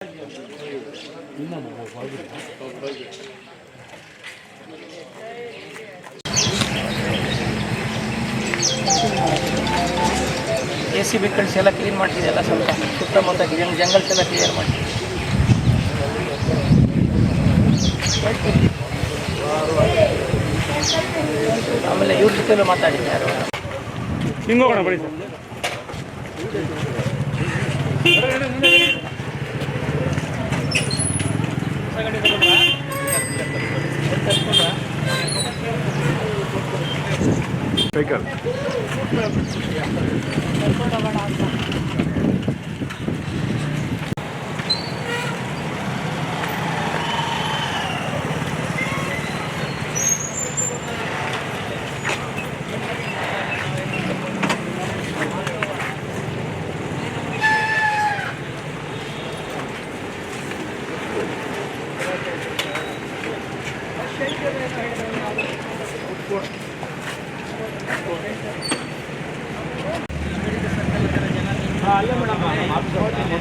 JCB ಕಳಿಸಿ ಎಲ್ಲ clean ಮಾಡ್ತಿದ್ದೆಲ್ಲ ಸ್ವಲ್ಪ ಸುತ್ತಮುತ್ತ ಜಂಗಲ್ಸ್ ಎಲ್ಲ ಕ್ಲಿಯರ್ ಮಾಡಿ ಆಮೇಲೆ ಇವ್ರ ಜೊತೆಲೂ ಮಾತಾಡಿದ್ದೆ ಯಾರು ಹಿಂಗೆ ಹೋಗೋಣ ಬರೀ ಸೈಕಲ್ ಅಲ್ಲೇ ಮೇಡಮ್ ಜನ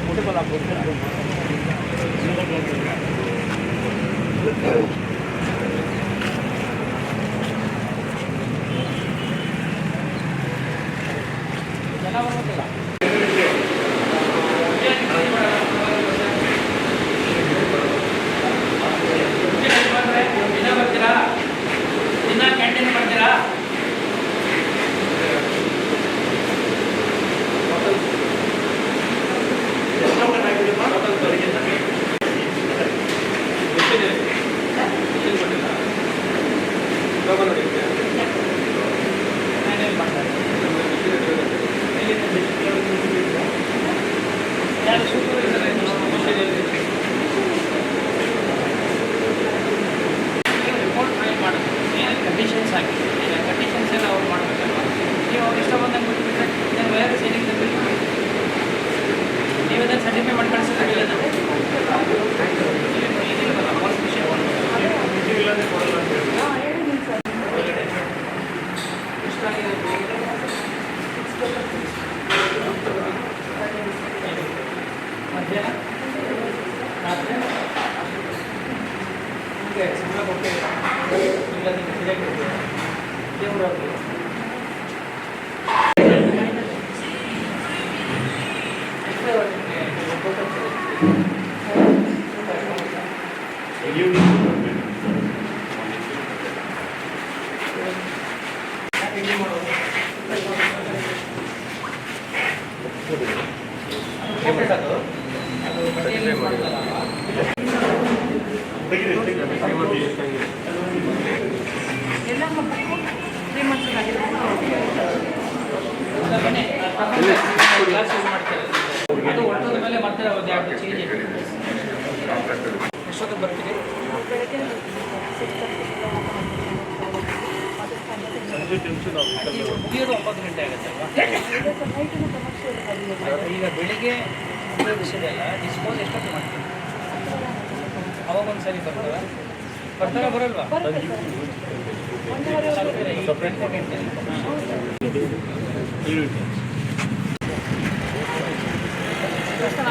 ಬರ್ಬೇಕಲ್ಲ ಬರ್ತೀರಾ ದಿನ ಕ್ಯಾಂಟೀನ್ ಬರ್ತೀರಾ ಕಂಡೀಷನ್ಸ್ ಆಗಿ ಕಂಡೀಷನ್ಸ್ ಎಲ್ಲ ಅವ್ರು ಮಾಡಬೇಕಲ್ವ ನೀವು ಅವ್ರು ಇಷ್ಟ ಬಂದಂಗೆ ಬಿಟ್ಟುಬಿಟ್ರೆ ನಾನು ವೈರ್ ಸೇಲಿಂಗ್ ನೀವು ಅದನ್ನು ಸರ್ಟಿಫೈ ಮಾಡಿ ಕಳಿಸಿದ್ರೆ ಮಧ್ಯಾಹ್ನ ರಾತ್ರಿ ಹೀಗೆ ಸಂಬಳ ಕೊಡ್ತೇವೆ ಇಲ್ಲ ನೀವು ಸರಿಯಾಗಿ ಕೊಡ್ತೇವೆ ದೇವರಾಗಲಿ ಅದು ಹೊರಟದ ಮೇಲೆ ಮತ್ತೆ ಚೇಂಜ್ ಎಷ್ಟೊತ್ತಿಗೆ ಬರ್ತೀವಿ ಮುಗಿಯೋದು 9 ಗಂಟೆ ಆಗುತ್ತೆ ಅಲ್ವಾ ಈಗ ಬೆಳಿಗ್ಗೆ ಉಪಯೋಗಿಸಿದೆಲ್ಲ ಡಿಸ್ಪೋಸ್ ಎಷ್ಟೊತ್ತಿಗೆ ಮಾಡ್ತೀವಿ ಅವಾಗ ಒಂದು ಸರಿ ಬರ್ತಾರ ಬರಲ್ವಾ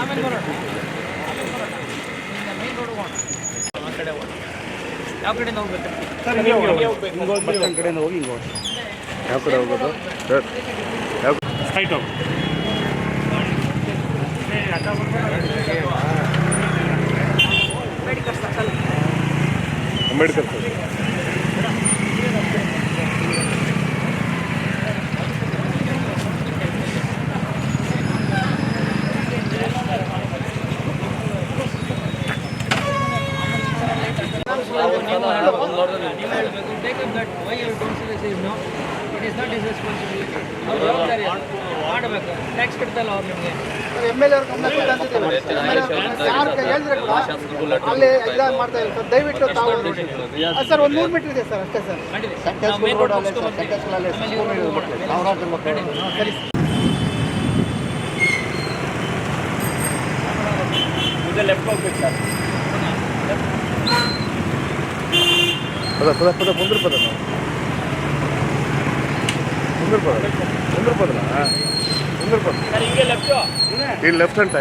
ಆಮೇಲೆ ಬರೋಣ ಮೇನ್ ರೋಡ್ ಹೋಗೋಣ ಆ ಕಡೆ ಹೋಗೋಣ ಯಾವ ಕಡೆಯಿಂದ ಹೋಗ್ಬೇಕು ಸರ್ ಕಡೆಯಿಂದ ಹೋಗಿ ಹಿಂಗೆ ಹೋಗಿ ಯಾವ ಕಡೆ ಹೋಗೋದು ಸರ್ ಯಾವ ಸ್ಟ್ರೈಟ್ ಹೋಗಿ ಅಂಬೇಡ್ಕರ್ ಸರ್ ಮಾಡಬೇಕು ಟ್ಯಾಕ್ಸ್ ಕಟ್ತಲ್ಲ ಅವ್ರು ನಿಮಗೆ MLA ಅವ್ರ ಗಮನ ಅಲ್ಲಿ ಎಲ್ಲ ಮಾಡ್ತಾ ಇಲ್ಲ ಸರ್ ದಯವಿಟ್ಟು ತಾವು ಸರ್ ಒಂದು 100 ಮೀಟರ್ ಇದೆ ಸರ್ ಅಷ್ಟೇ ಸರ್ ಸರಿ ಇದು ಲೆಫ್ಟ್ ಹೋಗ್ಬೇಕು ಸರ್ ಪದ ಮುಂದ್ರ ಪದ ನಾವು ಮುಂದ್ರ ಪದನಾ ಮುಂದ್ರ ಪದ ಹಿಂಗೆ ಲೆಫ್ಟ್ ಇಲ್ಲಿ ಲೆಫ್ಟ್ ಅಂತ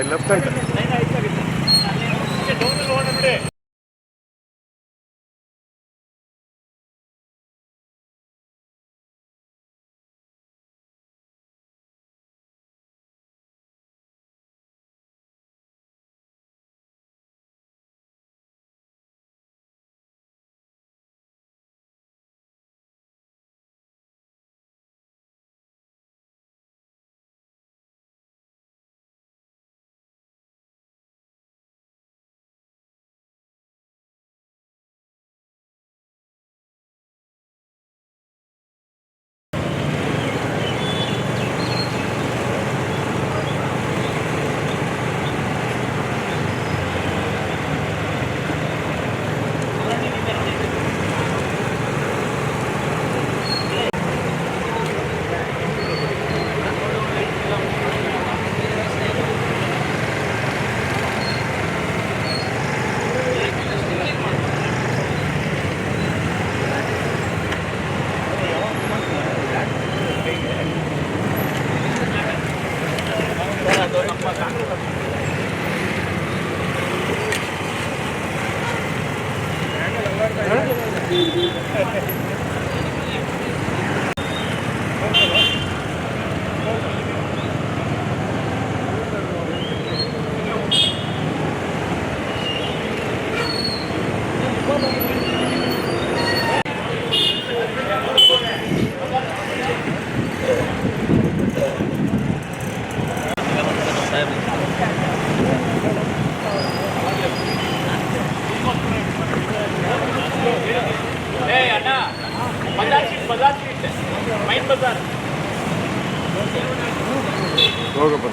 ಹೋಗಪ್ಪ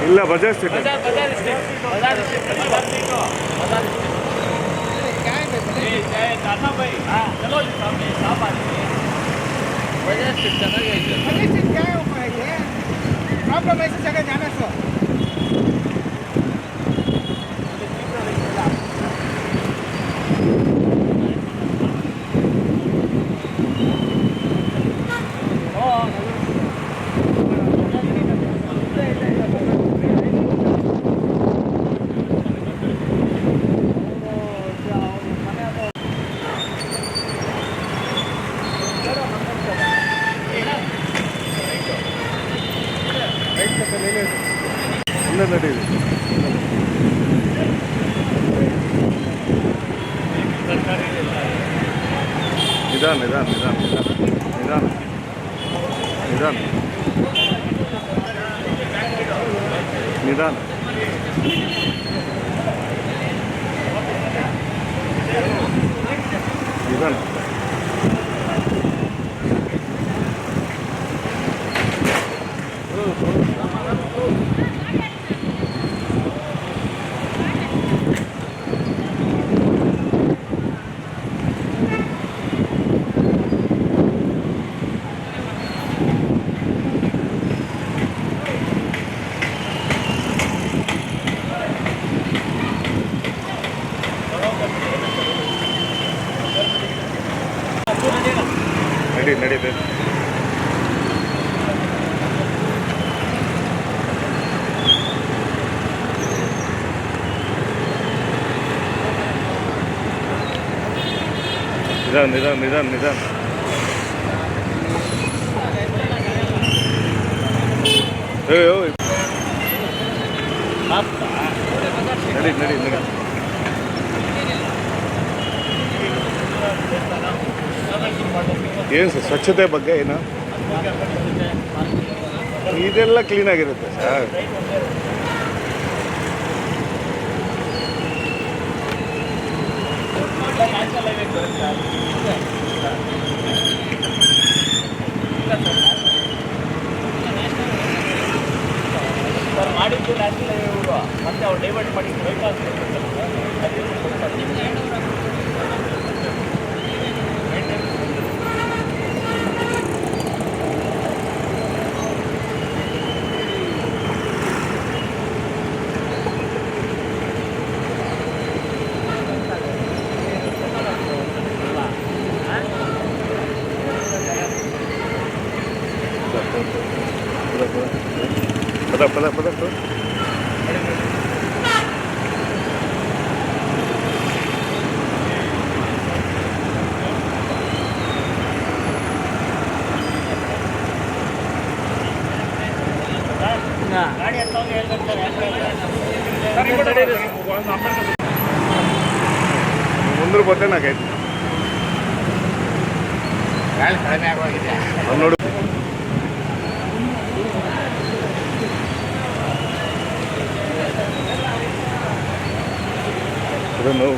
ಇಲ್ಲ ಬಜಾಜ್ ಸಿಟಿ प्रॉब्लम ऐसी जगह जाना सो ಇಲ್ಲ ನಡೀಲಿ ನಿಧಾನ ನಿಧಾನ ನಿಧಾನ ನಿಧಾನ ನಿಧಾನ ನಿಧಾನ ನಿಧಾನ ನಡಿ ನಡೀತೆ ನಿಧಾನ ನಿಧಾನ ನಿಧಾನ ನಿಧಾನ ನಡಿ ನಡಿ ನಡಿ ಏನು ಸರ್ ಸ್ವಚ್ಛತೆ ಬಗ್ಗೆ ಏನು ಇದೆಲ್ಲ ಕ್ಲೀನಾಗಿರುತ್ತೆ ಸರ್ ಮಾಡಿದ್ದು ನ್ಯಾಷನಲ್ ಇವರು ಮತ್ತೆ ಅವ್ರು ಡೈವರ್ಟ್ ಮಾಡಿ ಪದ ಪದ ಪದ ಪದ ಗಾಡಿ ಹತ್ತೋಗಿ ಮುಂದ್ರ ಬತ್ತೆ ನಾಕೈತಿ ಗಾಳಿ ಕಡಿಮೆ ಆಗೋಗಿದೆ ನೋಡಿ ನೋವು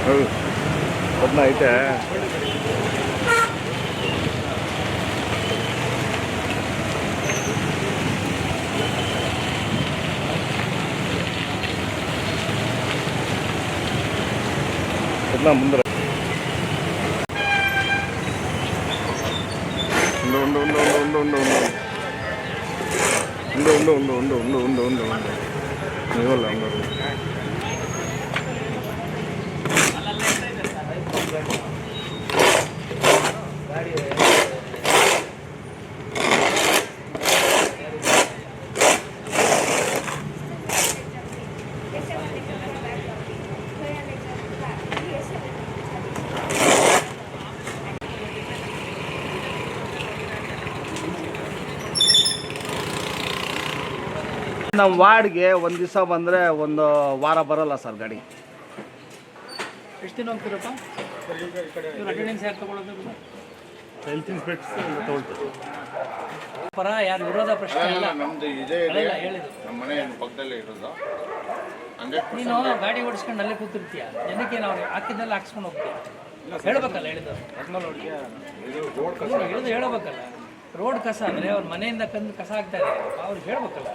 ಹೌದು ಅದನ್ನ ಐತೆ ಅದನ್ನ ಮುಂದೆ ಇವಲ್ಲ ನಮ್ಮ ವಾರ್ಡ್ಗೆ ಒಂದು ದಿವಸ ಬಂದರೆ ಒಂದು ವಾರ ಬರೋಲ್ಲ ಸರ್ ಗಾಡಿ. ಎಷ್ಟು ದಿನ ಹೋಗ್ತೀರಪ್ಪ? ಇವ್ರು ಅಟೆಂಡೆನ್ಸ್ ಯಾಕೆ ತಗೊಳ್ಳೋದು? ಹೆಲ್ತ್ ಇನ್ಸ್ಪೆಕ್ಟರ್ ತಗೊಳ್ತಾರೆ. ಪರ ಯಾರು ವಿರೋಧ ಪ್ರಶ್ನೆ ಇಲ್ಲ. ನಮ್ದು ಇದೇ ಇದೆ, ನಮ್ಮ ಮನೆ ಪಕ್ಕದಲ್ಲೇ ಇರೋದು. ನೀನು ಗಾಡಿ ಓಡಿಸ್ಕೊಂಡು ಅಲ್ಲೇ ಕೂತಿರ್ತೀಯ, ಜನಕ್ಕೆ ನಾವು ಹಾಕಿದ್ದೆಲ್ಲ ಹಾಕ್ಸ್ಕೊಂಡು ಹೋಗ್ತೀಯ. ಹೇಳ್ಬೇಕಲ್ಲ ಹೇಳಿದ್ದು ಹೇಳ್ಬೇಕಲ್ಲ. ರೋಡ್ ಕಸ ಅಂದರೆ ಅವ್ರ ಮನೆಯಿಂದ ಕಂದು ಕಸ ಆಗ್ತಾ ಇದೆ, ಅವ್ರಿಗೆ ಹೇಳ್ಬೇಕಲ್ಲ.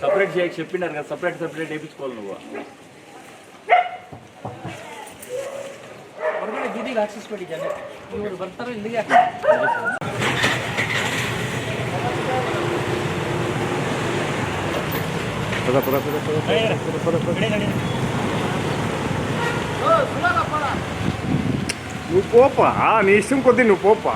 ಸಪ್ರೇಟ್ చెప్పినారు ಸಪ್ರೇಟ್ వేయించుకోవాలి నువ్వు. ಹೊರಗಡೆ ಬೀದಿಗೆ ಹಾಕ್ಸಿಸ್ಬೇಡಿ ಜನ, ಇವರು ಬರ್ತಾರೋ ಇಲ್ಲಿಗೆ నువ్వు పోపా, నీ ఇష్టం కొద్ది నువ్వు పోపా.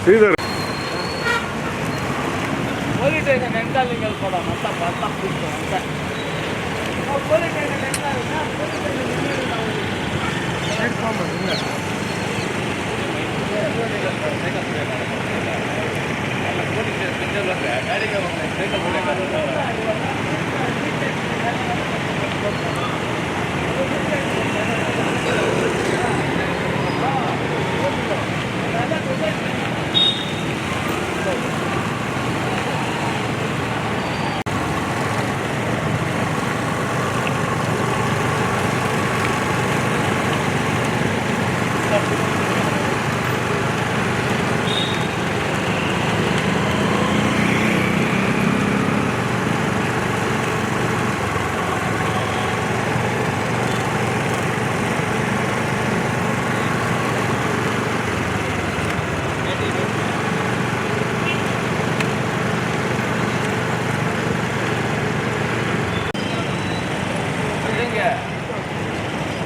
శ్రీధర్ పోలీస్ స్టేషన్ వెనకాల వెళ్ళిపోవడం అంతా అంతా అంతా పోలీస్ స్టేషన్ వెనకాల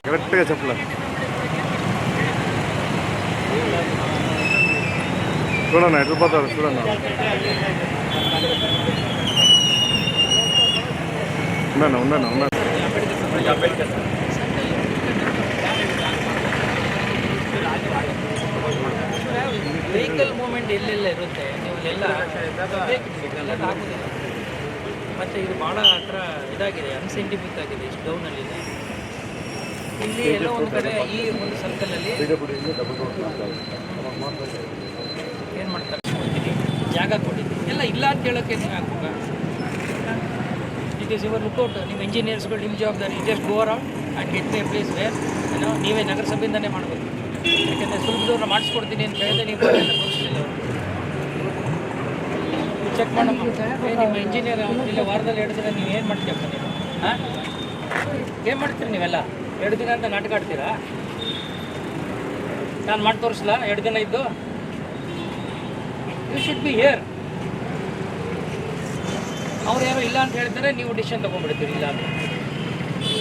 కరెక్ట్గా చెప్పలేదు. చూడన్నా ఎట్లా పోతారు చూడన్నా. ఉన్నాను ವೆಹಿಕಲ್ ಮೂವ್ಮೆಂಟ್ ಎಲ್ಲೆಲ್ಲ ಇರುತ್ತೆ, ನೀವು ಎಲ್ಲ ಹಾಕೋದಿಲ್ಲ. ಮತ್ತು ಇದು ಭಾಳ ಹತ್ರ ಇದಾಗಿದೆ, ಅನ್ಸೈಂಟಿಫಿಕ್ ಆಗಿದೆ, ಇಷ್ಟು ಡೌನಲ್ಲಿದೆ. ಇಲ್ಲಿ ಎಲ್ಲ ಒಂದು ಕಡೆ ಈ ಒಂದು ಸರ್ಕಲಲ್ಲಿ ಏನು ಮಾಡ್ತಾರೆ, ಜಾಗ ಕೊಟ್ಟಿದ್ದೀನಿ ಎಲ್ಲ ಇಲ್ಲ ಅಂತ ಹೇಳೋಕ್ಕೆ ಹಾಕುವಾಗ ಇಟ್ ಈಸ್ ಯುವರ್ ಲುಕ್ಔಟ್. ನಿಮ್ಮ ಇಂಜಿನಿಯರ್ಸ್ಗಳು ನಿಮ್ಮ ಜವಾಬ್ದಾರಿ. Just go around and get my place where ಏನೋ ನೀವೇ ನಗರಸಭೆಯಿಂದನೇ ಮಾಡಬೇಕು. ಯಾಕೆಂದರೆ ಸುಲಭದವ್ರನ್ನ ಮಾಡಿಸ್ಕೊಡ್ತೀನಿ ಅಂತ ಹೇಳಿದ್ರೆ ನೀವು ತೋರಿಸಲಿಲ್ಲ. ಅವರು ಚೆಕ್ ಮಾಡಮ್ಮ, ನಿಮ್ಮ ಇಂಜಿನಿಯರ್ ಇಲ್ಲ ವಾರದಲ್ಲಿ 2 ದಿನ ನೀವು ಏನು ಮಾಡ್ತೀಯಪ್ಪ ನೀವು? ಹಾಂ, ಏನು ಮಾಡ್ತೀರಿ ನೀವೆಲ್ಲ? 2 ದಿನ ಅಂತ ನಾಟಕ ಆಡ್ತೀರಾ? ನಾನು ಮಾಡಿ ತೋರಿಸಲ್ಲ 2 ದಿನ ಇದ್ದು? You should be here. ಅವ್ರು ಯಾರೋ ಇಲ್ಲ ಅಂತ ಹೇಳ್ತಾರೆ, ನೀವು ಡಿಸಿಷನ್ ತೊಗೊಂಡ್ಬಿಡ್ತೀರಿ ಇಲ್ಲ ಅಂತ.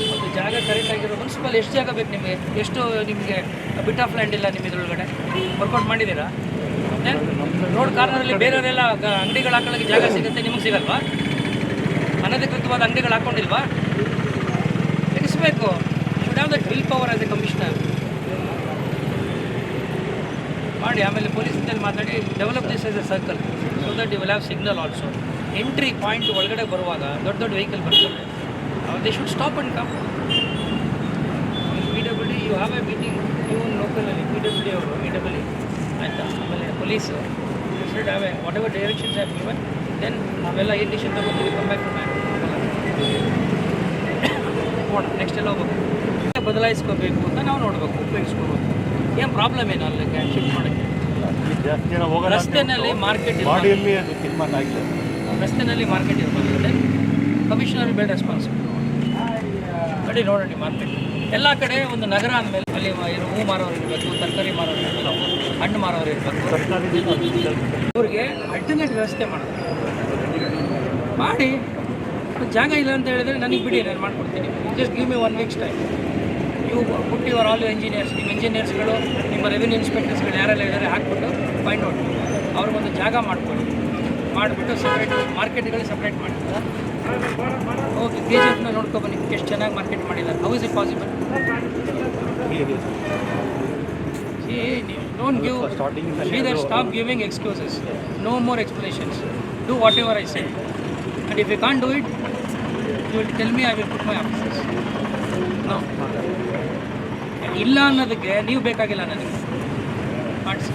ಮತ್ತು ಜಾಗ ಕರೆಕ್ಟ್ ಆಗಿರೋ ಮುನ್ಸಿಪಲ್ ಎಷ್ಟು ಜಾಗ ಬೇಕು ನಿಮಗೆ? ಎಷ್ಟು ನಿಮಗೆ ಬಿಟ್ ಆಫ್ ಲ್ಯಾಂಡ್ ಇಲ್ಲ ನಿಮ್ಮ ಇದ್ರೊಳಗಡೆ? ವರ್ಕೌಟ್ ಮಾಡಿದ್ದೀರಾ? ರೋಡ್ ಕಾರ್ನರಲ್ಲಿ ಬೇರೆಯವರೆಲ್ಲ ಅಂಗಡಿಗಳು ಹಾಕೊಳ್ಳೋಕ್ಕೆ ಜಾಗ ಸಿಗುತ್ತೆ, ನಿಮಗೆ ಸಿಗಲ್ವಾ? ಅನಧಿಕೃತವಾದ ಅಂಗಡಿಗಳು ಹಾಕ್ಕೊಂಡಿಲ್ವಾ? ತೆಗಿಸ್ಬೇಕು. Should have that will power as a commissioner. ಮಾಡಿ ಆಮೇಲೆ ಪೊಲೀಸಿಂದಲ್ಲಿ ಮಾತಾಡಿ develop this as a circle so that you will have signal also. Entry point ಒಳಗಡೆ ಬರುವಾಗ ದೊಡ್ಡ ದೊಡ್ಡ ವೆಹಿಕಲ್ ಬರ್ತವೆ, they should stop and come. PWD you have a meeting even ಲೋಕಲಲ್ಲಿ, PWD ಅವರು PWD ಆಯಿತಾ, ಆಮೇಲೆ police should have a whatever directions have given, then ನಾವೆಲ್ಲ ಏನು ಡಿಸಿಷನ್ ತಗೊಂತೀವಿ come back to man. Next ಎಲ್ಲ ಹೋಗ್ಬೇಕು, ಬದಲಾಯಿಸ್ಕೋಬೇಕು ಅಂತ ನಾವು ನೋಡಬೇಕು, ಉಪಯೋಗಿಸ್ಕೋಬೇಕು. ಏನು ಪ್ರಾಬ್ಲಮ್ ಏನು ಅಲ್ಲಿಗೆ ಶಿಫ್ಟ್ ಮಾಡೋಕ್ಕೆ? ಜಾಸ್ತಿ ಜನ ಹೋಗೋಣ ರಸ್ತೆನಲ್ಲಿ ಮಾರ್ಕೆಟ್ ಬಾಡಿಯಲ್ಲಿ ಅದು ತೀರ್ಮಾನ ಆಗಿಲ್ಲ. ರಸ್ತೆನಲ್ಲಿ ಮಾರ್ಕೆಟ್ ಇರ್ಬೋದು. ಕಮಿಷನರ್ ಬೇಡ ರೆಸ್ಪಾನ್ಸಿಬಲ್ ನೋಡಿ ನೋಡೋಣ ಮಾರ್ಕೆಟ್ ಎಲ್ಲ ಕಡೆ ಒಂದು ನಗರ ಅಂದಮೇಲೆ ಅಲ್ಲಿ ಏನು ಹೂ ಮಾರೋರು ಇರಬೇಕು, ತರಕಾರಿ ಮಾರೋರು ಇರಬೇಕು, ಹಣ್ಣು ಮಾರೋರು ಇರಬೇಕು. ಇವ್ರಿಗೆ ಅಲ್ಟರ್ನೇಟ್ ವ್ಯವಸ್ಥೆ ಮಾಡೋದು ಮಾಡಿ. ಜಾಗ ಇಲ್ಲ ಅಂತ ಹೇಳಿದ್ರೆ ನನಗೆ ಬಿಡಿ, ನಾನು ಮಾಡ್ಕೊಡ್ತೀನಿ. Just give me 1 weeks time. ನೀವು ಪುಟ್ ಯುವರ್ ಆಲ್ ಇಂಜಿನಿಯರ್ಸ್, ನಿಮ್ಮ ಇಂಜಿನಿಯರ್ಸ್ಗಳು, ನಿಮ್ಮ ರೆವಿನ್ಯೂ ಇನ್ಸ್ಪೆಕ್ಟರ್ಸ್ಗಳು ಯಾರೆಲ್ಲ ಇದ್ದಾರೆ ಹಾಕ್ಬಿಟ್ಟು ಫೈಂಡ್ ಔಟ್ ಅವ್ರಿಗೊಂದು ಜಾಗ ಮಾಡಿಬಿಟ್ಟು ಸಪ್ರೇಟ್ ಮಾರ್ಕೆಟ್ಗಳಿಗೆ ಸಪ್ರೇಟ್ ಮಾಡಿ ಓಕೆ. KGF ನೋಡ್ಕೊಬನ್ನಿ ಎಷ್ಟು ಚೆನ್ನಾಗಿ ಮಾರ್ಕೆಟ್ ಮಾಡಿದ್ದಾರೆ. How is it possible? Don't give, either stop giving excuses. No more explanations. Do whatever I say. And if you can't do it, you will tell me, I will put my officers. No. ಇಲ್ಲ ಅನ್ನೋದಕ್ಕೆ ನೀವು ಬೇಕಾಗಿಲ್ಲ ನನಗೆ ಮಾಡಿಸಿ.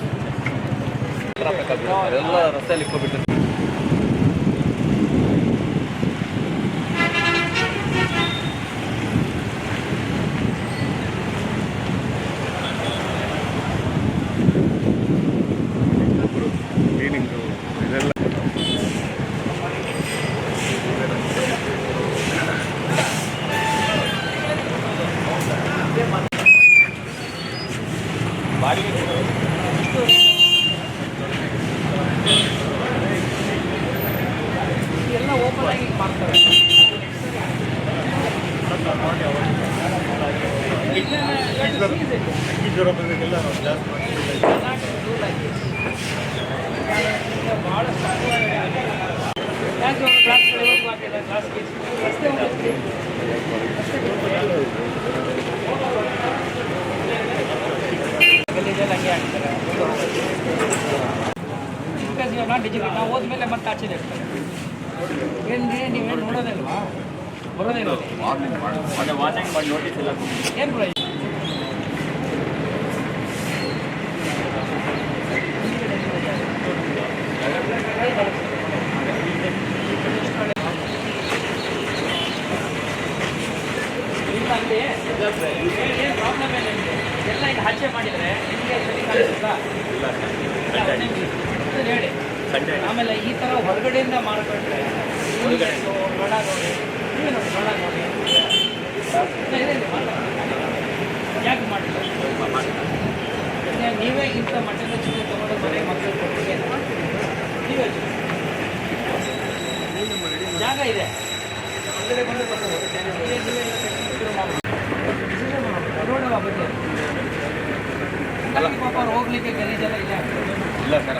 ಎಲ್ಲ ರಸ್ತೆಯಲ್ಲಿ ಇಟ್ಕೊಬಿಟ್ಟು ಎಲ್ಲ open ಆಗಿ ಮಾಡ್ತಾರೆ. ಗಲೀಜೆಲ್ಲ ಹಂಗೆ ಆಗ್ತಾರೆ. ಬಿಕಾಸ್ ಇವಾಗ ಡಿಜಿಟಲ್ ನಾವು ಹೋದ್ಮೇಲೆ ಮತ್ತೆ ಆಚೆದೆ ಇರ್ತಾರೆ. ಏನ್ರಿ ನೀವೇನು ನೋಡೋದಿಲ್ವಾ? ಬರೋದಿಲ್ಲ. ವಾಚಿಂಗ್ ಮಾಡಿ ನೋಟಿಸ್ ಎಲ್ಲ ಏನು ಪ್ರೈಸ್? ಏನು ಪ್ರಾಬ್ಲಮ್ ಏನಿದೆ ಎಲ್ಲ ಈಗ ಆಚೆ ಮಾಡಿದರೆ ನಿಮಗೆ ಸರಿ ಕಾಣಿಸುತ್ತಾ? ಹೇಳಿ. ಆಮೇಲೆ ಈ ಥರ ಹೊರಗಡೆಯಿಂದ ಮಾರ್ಕೊಂಡ್ರೆ ಒಳ ನೋಡಿ, ನೀವೇ ನೋಡಿ, ಒಳ ನೋಡಿ ಯಾಕೆ ಮಾಡಿಲ್ಲ? ನೀವೇ ಇಂಥ ಮಟ್ಟದ ಚಿನ್ನ ತೊಗೊಂಡು ಮನೆ ಮಕ್ಕಳು ಕೊಟ್ಟಿಗೆ ನೀವೇ ಜಾಗ ಇದೆ ಹೊರಗಡೆ ಬಂದು ನೋಡುವ ಬಗ್ಗೆ ಪಾಪ ಅವ್ರು ಹೋಗ್ಲಿಕ್ಕೆ ಗಲೀಜೆಲ್ಲ ಇಲ್ಲ. ಇಲ್ಲ ಸರ್,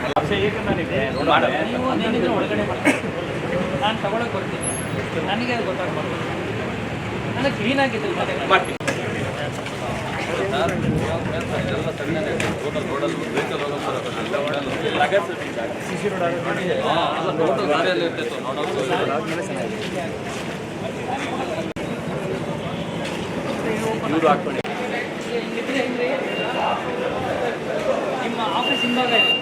ನೀವು ಏನಿದ್ರು ಒಳಗಡೆ ಬರ್ತೀನಿ, ನಾನು ತಗೊಳಕ್ಕೆ ಬರ್ತೀನಿ, ನನಗೆ ಅದು ಗೊತ್ತಾಗ್ಬಾರ್ದು. ನನಗೆ ಕ್ಲೀನಾಗಿದ್ದು ಮಾಡ್ತೀನಿ. ನಿಮ್ಮ ಆಫೀಸ್ ಹಿಂಭಾಗ ಇದೆ.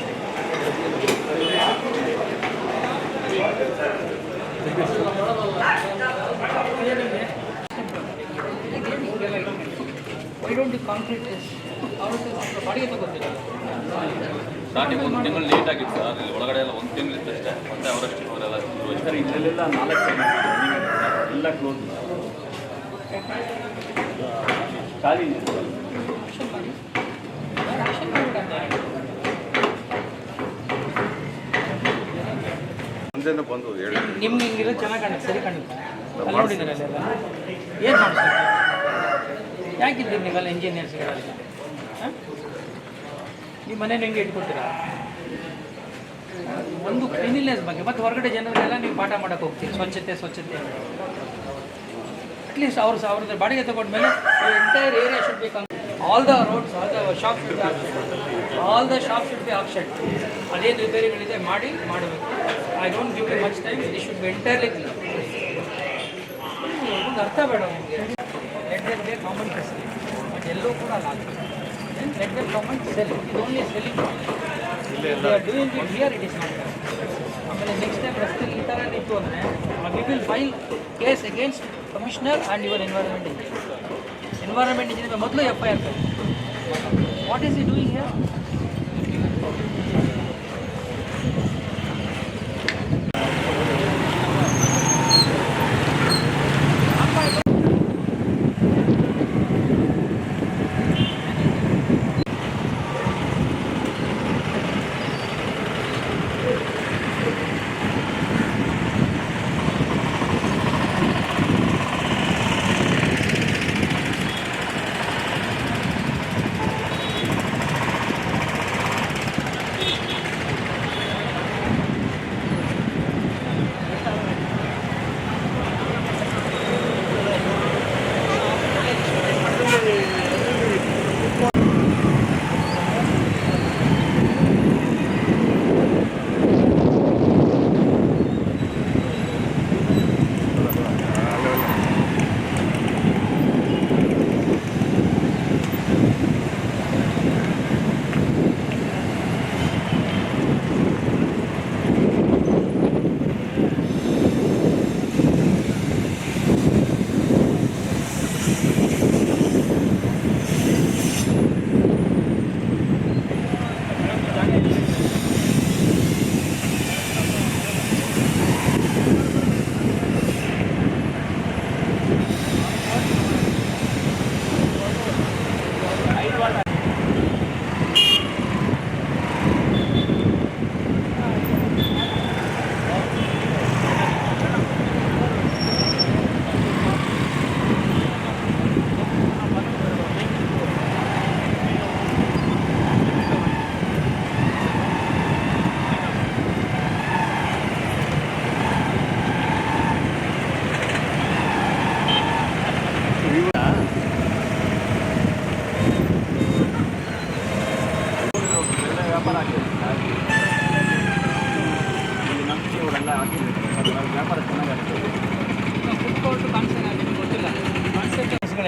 Why don't you concrete this? ಅವ್ರ ಬಾಡಿಗೆ ತಗೋತೀರ? ಸ್ಟಾರ್ಟಿಂಗ್ 1 ತಿಂಗಳು ಲೇಟ್ ಆಗಿತ್ತು ಸರ್. ಇಲ್ಲಿ ಒಳಗಡೆ ಎಲ್ಲ 1 ತಿಂಗಳು ಇತ್ತು ಅಷ್ಟೇ. ಮತ್ತೆ ಅವರಷ್ಟು ಅವರೆಲ್ಲ ಸರ್ ಇಲ್ಲೆಲ್ಲ 4 ಎಲ್ಲ ಕ್ಲೋಸ್ ಖಾಲಿ ಮುಂದೆನೂ ಬಂದು ಹೇಳಿ ನಿಮ್ಗೆ ಹಿಂಗಿರೋ ಚೆನ್ನಾಗಿ ಕಾಣುತ್ತೆ, ಸರಿ ಕಾಣುತ್ತೆ. ಅಲ್ಲಿ ನೋಡಿದ್ದೀರ ಅಲ್ಲೆಲ್ಲ ಏನು ಮಾಡ್ತಾರೆ? ಯಾಕಿದ್ದೀರಿ ನೀವೆಲ್ಲ ಇಂಜಿನಿಯರ್ಸ್ಗಳೆಲ್ಲ? ನಿಮ್ಮ ಮನೇನ ಹೆಂಗೆ ಇಟ್ಕೊತೀರಾ? ಒಂದು ಕ್ಲೀನಿನೆಸ್ ಬಗ್ಗೆ ಮತ್ತು ಹೊರಗಡೆ ಜನರಿಗೆಲ್ಲ ನೀವು ಪಾಠ ಮಾಡೋಕ್ಕೆ ಹೋಗ್ತೀರಿ ಸ್ವಚ್ಛತೆ ಅಟ್ಲೀಸ್ಟ್ ಅವ್ರದ್ದು ಬಾಡಿಗೆ ತಗೊಂಡ್ಮೇಲೆ entire area should be all the roads, all the shop should be action. ಅದೇನು ರಿಪೇರಿಗಳಿದೆ ಮಾಡಬೇಕು. I don't give you much time. This should be entirely clean. ಒಂದು ಅರ್ಥ ಬೇಡ ನಿಮಗೆ. Let them be common facility, but ಎಲ್ಲೂ ಕೂಡ ಅಲ್ಲ. Let them common sell. ಇದು only selling. Doing it here it is not. ಆಮೇಲೆ ನೆಕ್ಸ್ಟ್ ಟೈಮ್ ರಸ್ತೆಯಲ್ಲಿ ಈ ಥರ ನಿಂತು ಅಂದರೆ we will file case against commissioner and your environment engineer ಮೊದಲು FIR what is E doing here?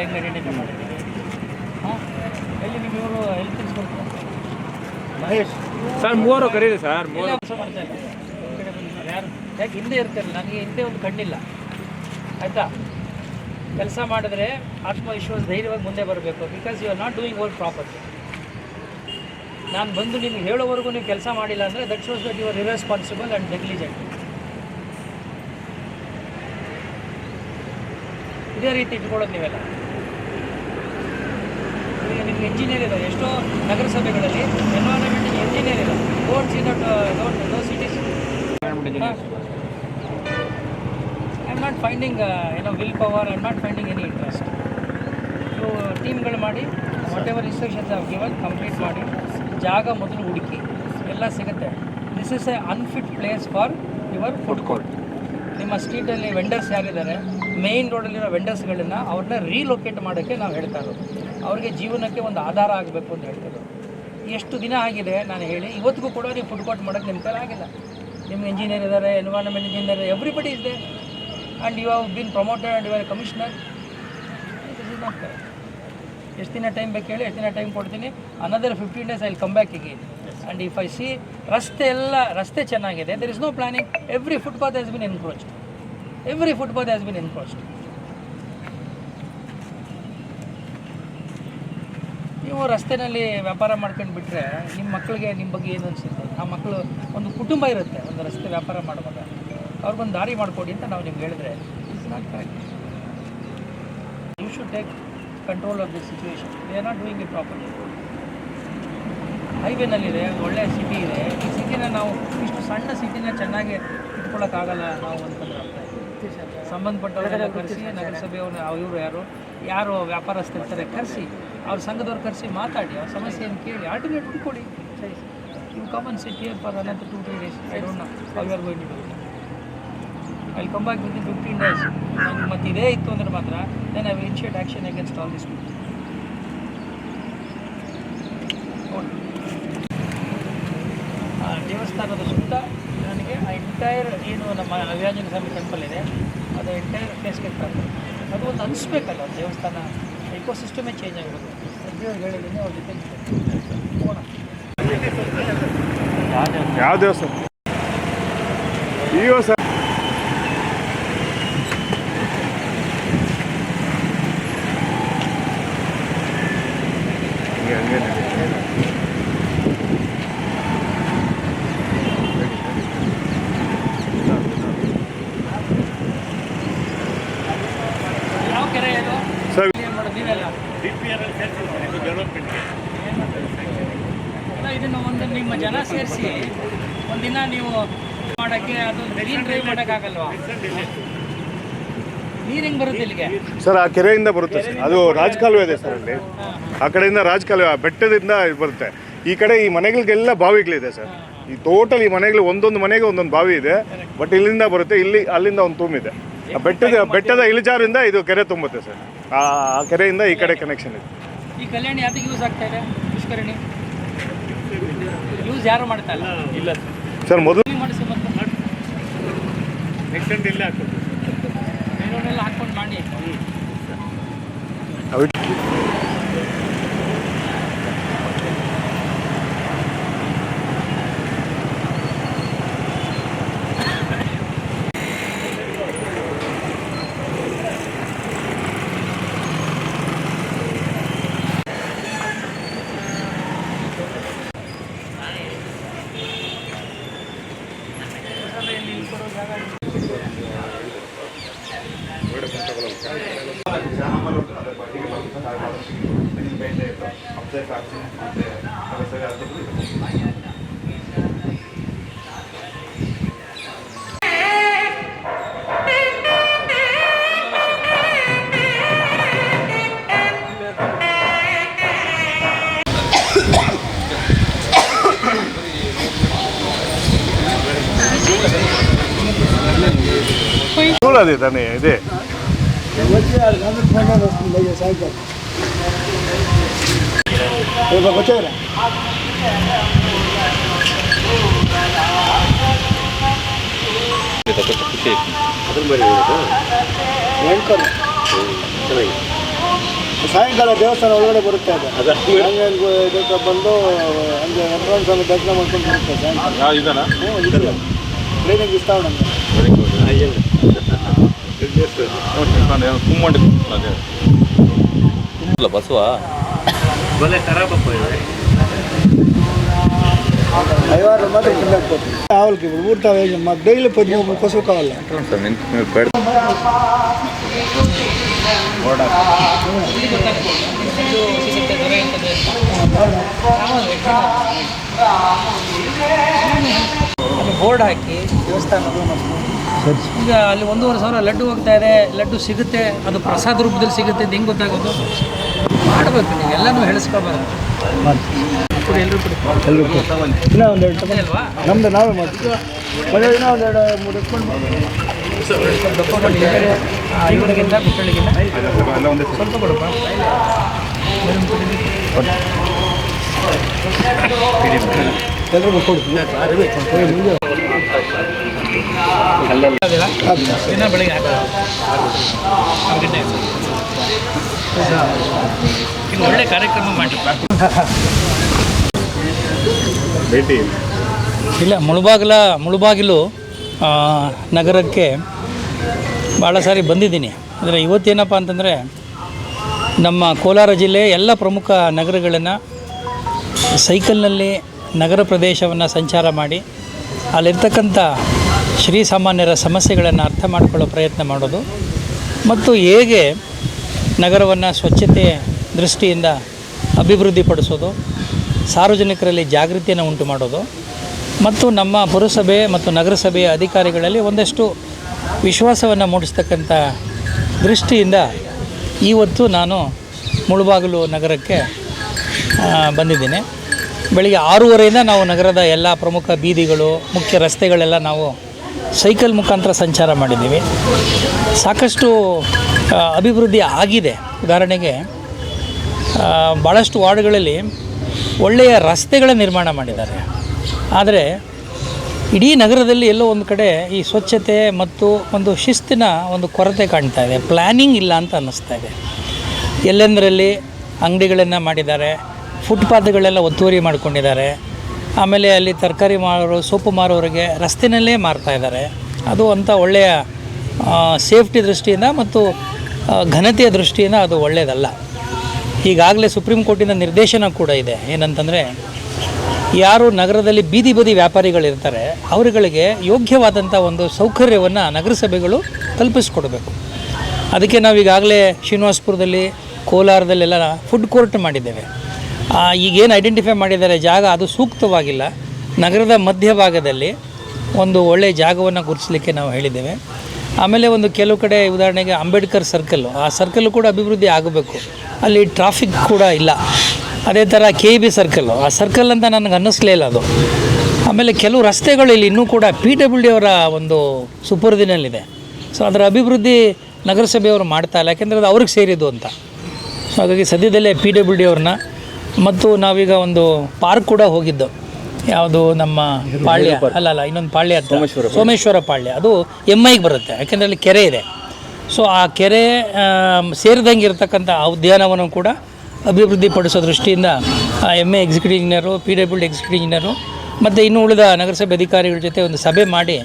ಹೆಂಗೆ ಐಡೆಂಟಿಫೈ ಮಾಡಿದ್ದೀವಿ? ಹಾಂ, ಎಲ್ಲಿ ನಿಮ್ಮ ಇವರು ಹೆಲ್ತ್ ಇನ್ಸ್ಪೆಕ್ಟರ್ ಮಹೇಶ್ ಸರ್ ಮೂವರು ಕರೀರಿ ಸರ್. ಎಲ್ಲ ಕೆಲಸ ಮಾಡ್ತಾ ಇಲ್ಲ. ಈ ಕಡೆ ಬಂದಿದ್ದಾರೆ ಯಾರು? ಯಾಕೆ ಹಿಂದೆ ಇರ್ತಾರಲ್ಲ, ನನಗೆ ಹಿಂದೆ ಒಂದು ಕಣ್ಣಿಲ್ಲ ಆಯಿತಾ? ಕೆಲಸ ಮಾಡಿದ್ರೆ ಆತ್ಮವಿಶ್ವಾಸ ಧೈರ್ಯವಾಗಿ ಮುಂದೆ ಬರಬೇಕು. Because you are not doing work properly. ನಾನು ಬಂದು ನಿಮ್ಗೆ ಹೇಳೋವರೆಗೂ ನೀವು ಕೆಲಸ ಮಾಡಿಲ್ಲ ಅಂದರೆ that shows that you are irresponsible and negligent. ಇದೇ ರೀತಿ ಇಟ್ಕೊಳ್ಳೋದು ನೀವೆಲ್ಲ. ಈಗ ನಿಮ್ಗೆ ಇಂಜಿನಿಯರ್ ಇದ್ದಾರೆ, ಎಷ್ಟೋ ನಗರಸಭೆಗಳಲ್ಲಿ ಎನ್ವೈರನ್ಮೆಂಟ್ ಇಂಜಿನಿಯರ್ ಇಲ್ಲ. Gods in those cities. I am not finding will power, I am not finding any interest. ನೀವು ಟೀಮ್ಗಳು ಮಾಡಿ, whatever instructions of given complete ಮಾಡಿ, ಜಾಗ ಮೊದಲು ಹುಡುಕಿ, ಎಲ್ಲ ಸಿಗುತ್ತೆ. This is A unfit place for your food court. ನಿಮ್ಮ ಸ್ಟ್ರೀಟಲ್ಲಿ ವೆಂಡರ್ಸ್ ಯಾರಿದ್ದಾರೆ, ಮೇಯ್ನ್ ರೋಡಲ್ಲಿರೋ ವೆಂಡರ್ಸ್ಗಳನ್ನ ಅವ್ರನ್ನ ರೀಲೊಕೇಟ್ ಮಾಡೋಕ್ಕೆ ನಾವು ಹೇಳ್ತಾ ಇರೋದು. ಅವ್ರಿಗೆ ಜೀವನಕ್ಕೆ ಒಂದು ಆಧಾರ ಆಗಬೇಕು ಅಂತ ಹೇಳ್ತಾರೆ. ಎಷ್ಟು ದಿನ ಆಗಿದೆ ನಾನು ಹೇಳಿ, ಇವತ್ತಿಗೂ ಕೂಡ ನೀವು ಫುಡ್ ಕೋರ್ಟ್ ಮಾಡೋಕ್ಕೆ ನಿಮ್ಮ ಕೈಲಿ ಆಗಿಲ್ಲ. ನಿಮ್ಮ ಇಂಜಿನಿಯರ್ ಇದ್ದಾರೆ, environment engineer, everybody is there, and you have been promoted and you are commissioner. This is not correct. ಎಷ್ಟು ದಿನ ಟೈಮ್ ಬೇಕು ಹೇಳಿ, ಎಷ್ಟು ದಿನ ಟೈಮ್ ಕೊಡ್ತೀನಿ. Another 15 days I will come back again. And if I see ರಸ್ತೆ ಚೆನ್ನಾಗಿದೆ, there is no planning. Every footpath has been encroached. Every footpath has been encroached. ನೀವು ರಸ್ತೆಯಲ್ಲಿ ವ್ಯಾಪಾರ ಮಾಡ್ಕೊಂಡು ಬಿಟ್ಟರೆ ನಿಮ್ಮ ಮಕ್ಕಳಿಗೆ ನಿಮ್ಮ ಬಗ್ಗೆ ಏನು ಅನಿಸುತ್ತೆ? ಆ ಮಕ್ಕಳು, ಒಂದು ಕುಟುಂಬ ಇರುತ್ತೆ ಒಂದು ರಸ್ತೆ ವ್ಯಾಪಾರ ಮಾಡುವಾಗ, ಅವ್ರಿಗೊಂದು ದಾರಿ ಮಾಡಿಕೊಡಿ ಅಂತ ನಾವು ನಿಮ್ಗೆ ಹೇಳಿದ್ರೆ it's not correct. You should take control of this situation. They are not doing it properly. ಹೈವೇನಲ್ಲಿದೆ, ಒಳ್ಳೆಯ ಸಿಟಿ ಇದೆ. ಈ ಸಿಟಿನ ನಾವು ಇಷ್ಟು ಸಣ್ಣ ಸಿಟಿನ ಚೆನ್ನಾಗಿ ಇಟ್ಕೊಳ್ಳೋಕ್ಕಾಗಲ್ಲ ನಾವು ಅಂತಂದ್ರೆ ಅರ್ಥ. ಸಂಬಂಧಪಟ್ಟವರೆಲ್ಲ ಕರೆಸಿ, ನಗರಸಭೆಯವ್ರು ಇವರು ಯಾರು ವ್ಯಾಪಾರಸ್ಥರಿರ್ತಾರೆ ಕರೆಸಿ, ಅವ್ರ ಸಂಘದವ್ರು ಕರೆಸಿ ಮಾತಾಡಿ, ಅವ್ರ ಸಮಸ್ಯೆಯನ್ನು ಕೇಳಿ ಆಲ್ಟರ್ನೇಟ್ ಹುಡ್ಕೊಡಿ. ಸರಿ, you come and sit here for another 2-3 days. I don't know how you are going to do it. I will come back within 15 days. ನನಗೆ ಮತ್ತೆ ಇದೇ ಇತ್ತು ಅಂದರೆ ಮಾತ್ರ then I will initiate action against all this people. ದೇವಸ್ಥಾನದ ಸುತ್ತ ನನಗೆ ಆ ಎಂಟೈರ್ ಏನು ನಮ್ಮ ಅವಿಯಾಜನ ಸ್ವಾಮಿ ಟೆಂಪಲ್ ಇದೆ, ಅದು ಎಂಟೈರ್ ಪ್ಲೇಸ್ಗೆ ಇರ್ತಾರೆ. ಅದು ಒಂದು ಅನಿಸ್ಬೇಕಲ್ಲ, ಒಂದು ದೇವಸ್ಥಾನ ಇಕೋಸಿಸ್ಟಮೇ ಚೇಂಜ್ ಆಗಿರೋದು. ಪ್ರತಿಯೊಂದು ಹೇಳಿದ್ದೀನಿ, ಅವ್ರ ಜೊತೆ ಹೋಗೋಣ. ಯಾವ ದೇವಸ್ಥಾನ? ಅಯ್ಯೋ ಸರ್, ಹಂಗೆ ಕೆರೆ ಇದು ಸರ್ ಏನು ಮಾಡೋದು ನೀವೆಲ್ಲ ಅಲ್ಲ ಇದನ್ನು ಒಂದು ನಿಮ್ಮ ಜನ ಸೇರಿಸಿ ಒಂದಿನ ನೀವು ಮಾಡೋಕ್ಕೆ ಅದು ನೀರು ಡ್ರೈವ್ ಮಾಡೋಕ್ಕಾಗಲ್ವಾ? ನೀರು ಹೆಂಗೆ ಬರುತ್ತೆ ಇಲ್ಲಿಗೆ? ಸರ್ ಆ ಕೆರೆಯಿಂದ ಬರುತ್ತೆ ಸರ್, ಅದು ರಾಜಕಾಲುವೆ ಇದೆ ಸರ್ ಅಲ್ಲಿ, ಆ ಕಡೆಯಿಂದ ರಾಜಕಾಲುವೆ ಆ ಬೆಟ್ಟದಿಂದ ಇದು ಬರುತ್ತೆ. ಈ ಕಡೆ ಈ ಮನೆಗಳಿಗೆಲ್ಲ ಬಾವಿಗಳಿದೆ ಸರ್, ಈ ಟೋಟಲ್ ಈ ಮನೆಗಳು ಒಂದೊಂದು ಮನೆಗೆ ಒಂದೊಂದು ಬಾವಿ ಇದೆ. ಬಟ್ ಇಲ್ಲಿಂದ ಬರುತ್ತೆ, ಅಲ್ಲಿಂದ ಒಂದು ತುಂಬಿದೆ. ಆ ಬೆಟ್ಟದ ಇಳಿಜಾರಿಂದ ಇದು ಕೆರೆ ತುಂಬುತ್ತೆ ಸರ್. ಆ ಕೆರೆಯಿಂದ ಈ ಕಡೆ ಕನೆಕ್ಷನ್ ಇದೆ. ಈ ಕಲ್ಯಾಣಿ ಯಾವ್ದಕ್ಕೆ ಯೂಸ್ ಆಗ್ತಾ ಇದೆ? ಪುಷ್ಕರಣಿ ಯೂಸ್ ಯಾರು ಮಾಡ್ತಾ ಇಲ್ಲ ಸರ್ ಮೊದಲು ಮಾಡಿಸಿ ಬಂದು ಬೇರೆಯವನ್ನೆಲ್ಲ ಹಾಕ್ಕೊಂಡು ಮಾಡಿ. ಅದೇ ತಾನೇ ಇದೆ. ಸಾಯಂಕಾಲ ದೇವಸ್ಥಾನ ಒಳಗಡೆ ಬರುತ್ತೆ ಅದು ಹಂಗೆ ಇದಕ್ಕೆ ಬಂದು ಹಂಗೆ ವೆಂಕಟರಮಣ ಸ್ವಾಮಿ ದರ್ಶನ ಮಾಡ್ಕೊಂಡು ಬರುತ್ತೆ ಸಾಯಂಕಾಲ. ಟ್ರೈನಿಂಗ್ ಇಷ್ಟ ನಮಗೆ. ಬಸವ ಐವಾರು ಮಾತ್ರ ತಿನ್ನಕ್ಬೋದು కావాలి ఊరుతావే మాకు డైలీ 13 పశువు కావాలి. ಬೋರ್ಡ್ ಹಾಕಿ ದೇವಸ್ಥಾನದ ಈಗ ಅಲ್ಲಿ 1,500,000 ಲಡ್ಡು ಹೋಗ್ತಾ ಇದೆ. ಲಡ್ಡು ಸಿಗುತ್ತೆ, ಅದು ಪ್ರಸಾದ ರೂಪದಲ್ಲಿ ಸಿಗುತ್ತೆ. ಹೆಂಗೆ ಗೊತ್ತಾಗೋದು? ಮಾಡಬೇಕು, ನೀವು ಎಲ್ಲನೂ ಹೇಳಿಸ್ಕೋಬಾರ್ದು. ಎಲ್ಲರೂ ಇನ್ನೂ ಒಂದೆರಡು ಅಲ್ವಾ? ನಮ್ದು ನಾವೇ ಮಾಡ್ತೀವಿ. ಇನ್ನೂ ಒಂದೆರಡು 3 ಎತ್ಕೊಂಡು ಇವರಿಗಿಂತ ಬಿಟ್ಟಳಿಗಿಂತ ಸ್ವಲ್ಪ ಕೊಡಪ್ಪ. ಎಲ್ರಿಗೂ ಕೊಡ್ತೀವಿ. ದಿನ ಬೆಳಗ್ಗೆ ಈಗ ಒಳ್ಳೆ ಕಾರ್ಯಕ್ರಮ ಮಾಡಿ. ಇಲ್ಲ, ಮುಳುಬಾಗಿಲು ನಗರಕ್ಕೆ ಭಾಳ ಸಾರಿ ಬಂದಿದ್ದೀನಿ. ಅಂದರೆ ಇವತ್ತೇನಪ್ಪ ಅಂತಂದರೆ ನಮ್ಮ ಕೋಲಾರ ಜಿಲ್ಲೆ ಎಲ್ಲ ಪ್ರಮುಖ ನಗರಗಳನ್ನು ಸೈಕಲ್ನಲ್ಲಿ ನಗರ ಪ್ರದೇಶವನ್ನು ಸಂಚಾರ ಮಾಡಿ ಅಲ್ಲಿರ್ತಕ್ಕಂಥ ಶ್ರೀಸಾಮಾನ್ಯರ ಸಮಸ್ಯೆಗಳನ್ನು ಅರ್ಥ ಮಾಡಿಕೊಳ್ಳೋ ಪ್ರಯತ್ನ ಮಾಡೋದು ಮತ್ತು ಹೇಗೆ ನಗರವನ್ನು ಸ್ವಚ್ಛತೆ ದೃಷ್ಟಿಯಿಂದ ಅಭಿವೃದ್ಧಿಪಡಿಸೋದು, ಸಾರ್ವಜನಿಕರಲ್ಲಿ ಜಾಗೃತಿಯನ್ನು ಉಂಟು ಮಾಡೋದು ಮತ್ತು ನಮ್ಮ ಪುರಸಭೆ ಮತ್ತು ನಗರಸಭೆಯ ಅಧಿಕಾರಿಗಳಲ್ಲಿ ಒಂದಷ್ಟು ವಿಶ್ವಾಸವನ್ನು ಮೂಡಿಸ್ತಕ್ಕಂಥ ದೃಷ್ಟಿಯಿಂದ ಇವತ್ತು ನಾನು ಮುಳುಬಾಗಿಲು ನಗರಕ್ಕೆ ಬಂದಿದ್ದೇನೆ. ಬೆಳಿಗ್ಗೆ 6:30ಯಿಂದ ನಾವು ನಗರದ ಎಲ್ಲ ಪ್ರಮುಖ ಬೀದಿಗಳು, ಮುಖ್ಯ ರಸ್ತೆಗಳೆಲ್ಲ ನಾವು ಸೈಕಲ್ ಮುಖಾಂತರ ಸಂಚಾರ ಮಾಡಿದ್ದೀವಿ. ಸಾಕಷ್ಟು ಅಭಿವೃದ್ಧಿ ಆಗಿದೆ. ಉದಾಹರಣೆಗೆ ಭಾಳಷ್ಟು ವಾರ್ಡ್ಗಳಲ್ಲಿ ಒಳ್ಳೆಯ ರಸ್ತೆಗಳ ನಿರ್ಮಾಣ ಮಾಡಿದ್ದಾರೆ. ಆದರೆ ಇಡೀ ನಗರದಲ್ಲಿ ಎಲ್ಲೋ ಒಂದು ಕಡೆ ಈ ಸ್ವಚ್ಛತೆ ಮತ್ತು ಒಂದು ಶಿಸ್ತಿನ ಒಂದು ಕೊರತೆ ಕಾಣ್ತಾ ಇದೆ. ಪ್ಲ್ಯಾನಿಂಗ್ ಇಲ್ಲ ಅಂತ ಅನ್ನಿಸ್ತಾ ಇದೆ. ಎಲ್ಲೆಂದರಲ್ಲಿ ಅಂಗಡಿಗಳನ್ನು ಮಾಡಿದ್ದಾರೆ, ಫುಟ್ಪಾತ್ಗಳೆಲ್ಲ ಒತ್ತುವರಿ ಮಾಡ್ಕೊಂಡಿದ್ದಾರೆ. ಆಮೇಲೆ ಅಲ್ಲಿ ತರಕಾರಿ ಮಾರೋರು, ಸೊಪ್ಪು ಮಾರೋರಿಗೆ ರಸ್ತೆಯಲ್ಲೇ ಮಾರ್ತಾ ಇದ್ದಾರೆ. ಅದು ಅಂಥ ಒಳ್ಳೆಯ ಸೇಫ್ಟಿ ದೃಷ್ಟಿಯಿಂದ ಮತ್ತು ಘನತೆಯ ದೃಷ್ಟಿಯಿಂದ ಅದು ಒಳ್ಳೆಯದಲ್ಲ. ಈಗಾಗಲೇ ಸುಪ್ರೀಂ ಕೋರ್ಟಿನ ನಿರ್ದೇಶನ ಕೂಡ ಇದೆ. ಏನಂತಂದರೆ, ಯಾರು ನಗರದಲ್ಲಿ ಬೀದಿ ಬದಿ ವ್ಯಾಪಾರಿಗಳಿರ್ತಾರೆ ಅವರುಗಳಿಗೆ ಯೋಗ್ಯವಾದಂಥ ಒಂದು ಸೌಕರ್ಯವನ್ನು ನಗರಸಭೆಗಳು ಕಲ್ಪಿಸ್ಕೊಡ್ಬೇಕು. ಅದಕ್ಕೆ ನಾವು ಈಗಾಗಲೇ ಶ್ರೀನಿವಾಸಪುರದಲ್ಲಿ, ಕೋಲಾರದಲ್ಲೆಲ್ಲ ಫುಡ್ ಕೋರ್ಟ್ ಮಾಡಿದ್ದೇವೆ. ಈಗೇನು ಐಡೆಂಟಿಫೈ ಮಾಡಿದ್ದಾರೆ ಜಾಗ ಅದು ಸೂಕ್ತವಾಗಿಲ್ಲ. ನಗರದ ಮಧ್ಯಭಾಗದಲ್ಲಿ ಒಂದು ಒಳ್ಳೆಯ ಜಾಗವನ್ನು ಗುರುತಿಸಲಿಕ್ಕೆ ನಾವು ಹೇಳಿದ್ದೇವೆ. ಆಮೇಲೆ ಒಂದು ಕೆಲವು ಕಡೆ ಉದಾಹರಣೆಗೆ ಅಂಬೇಡ್ಕರ್ ಸರ್ಕಲ್ಲು, ಆ ಸರ್ಕಲ್ಲು ಕೂಡ ಅಭಿವೃದ್ಧಿ ಆಗಬೇಕು. ಅಲ್ಲಿ ಟ್ರಾಫಿಕ್ ಕೂಡ ಇಲ್ಲ. ಅದೇ ಥರ KEB ಸರ್ಕಲ್ಲು, ಆ ಸರ್ಕಲ್ ಅಂತ ನನಗೆ ಅನ್ನಿಸ್ಲೇ ಇಲ್ಲ ಅದು. ಆಮೇಲೆ ಕೆಲವು ರಸ್ತೆಗಳು ಇಲ್ಲಿ ಇನ್ನೂ ಕೂಡ PWD ಅವರ ಒಂದು ಸುಪರ್ದಿನಲ್ಲಿದೆ. ಸೊ ಅದರ ಅಭಿವೃದ್ಧಿ ನಗರಸಭೆಯವರು ಮಾಡ್ತಾ ಇಲ್ಲ, ಯಾಕೆಂದರೆ ಅದು ಅವ್ರಿಗೆ ಸೇರಿದ್ದು ಅಂತ. ಸೊ ಹಾಗಾಗಿ ಸದ್ಯದಲ್ಲೇ PWD ಅವ್ರನ್ನ, ಮತ್ತು ನಾವೀಗ ಒಂದು ಪಾರ್ಕ್ ಕೂಡ ಹೋಗಿದ್ದು, ಯಾವುದು ನಮ್ಮ ಪಾಳ್ಯ ಅಲ್ಲ ಇನ್ನೊಂದು ಪಾಳ್ಯ ಹತ್ರ ಸೋಮೇಶ್ವರ ಪಾಳ್ಯ, ಅದು MIಗೆ ಬರುತ್ತೆ, ಯಾಕೆಂದರೆ ಅಲ್ಲಿ ಕೆರೆ ಇದೆ. ಸೊ ಆ ಕೆರೆ ಸೇರಿದಂಗೆ ಇರತಕ್ಕಂಥ ಆ ಉದ್ಯಾನವನ ಕೂಡ ಅಭಿವೃದ್ಧಿಪಡಿಸೋ ದೃಷ್ಟಿಯಿಂದ MI executive engineer, PWD executive engineer ಮತ್ತು ಇನ್ನು ಉಳಿದ ನಗರಸಭೆ ಅಧಿಕಾರಿಗಳ ಜೊತೆ ಒಂದು ಸಭೆ ಮಾಡಿ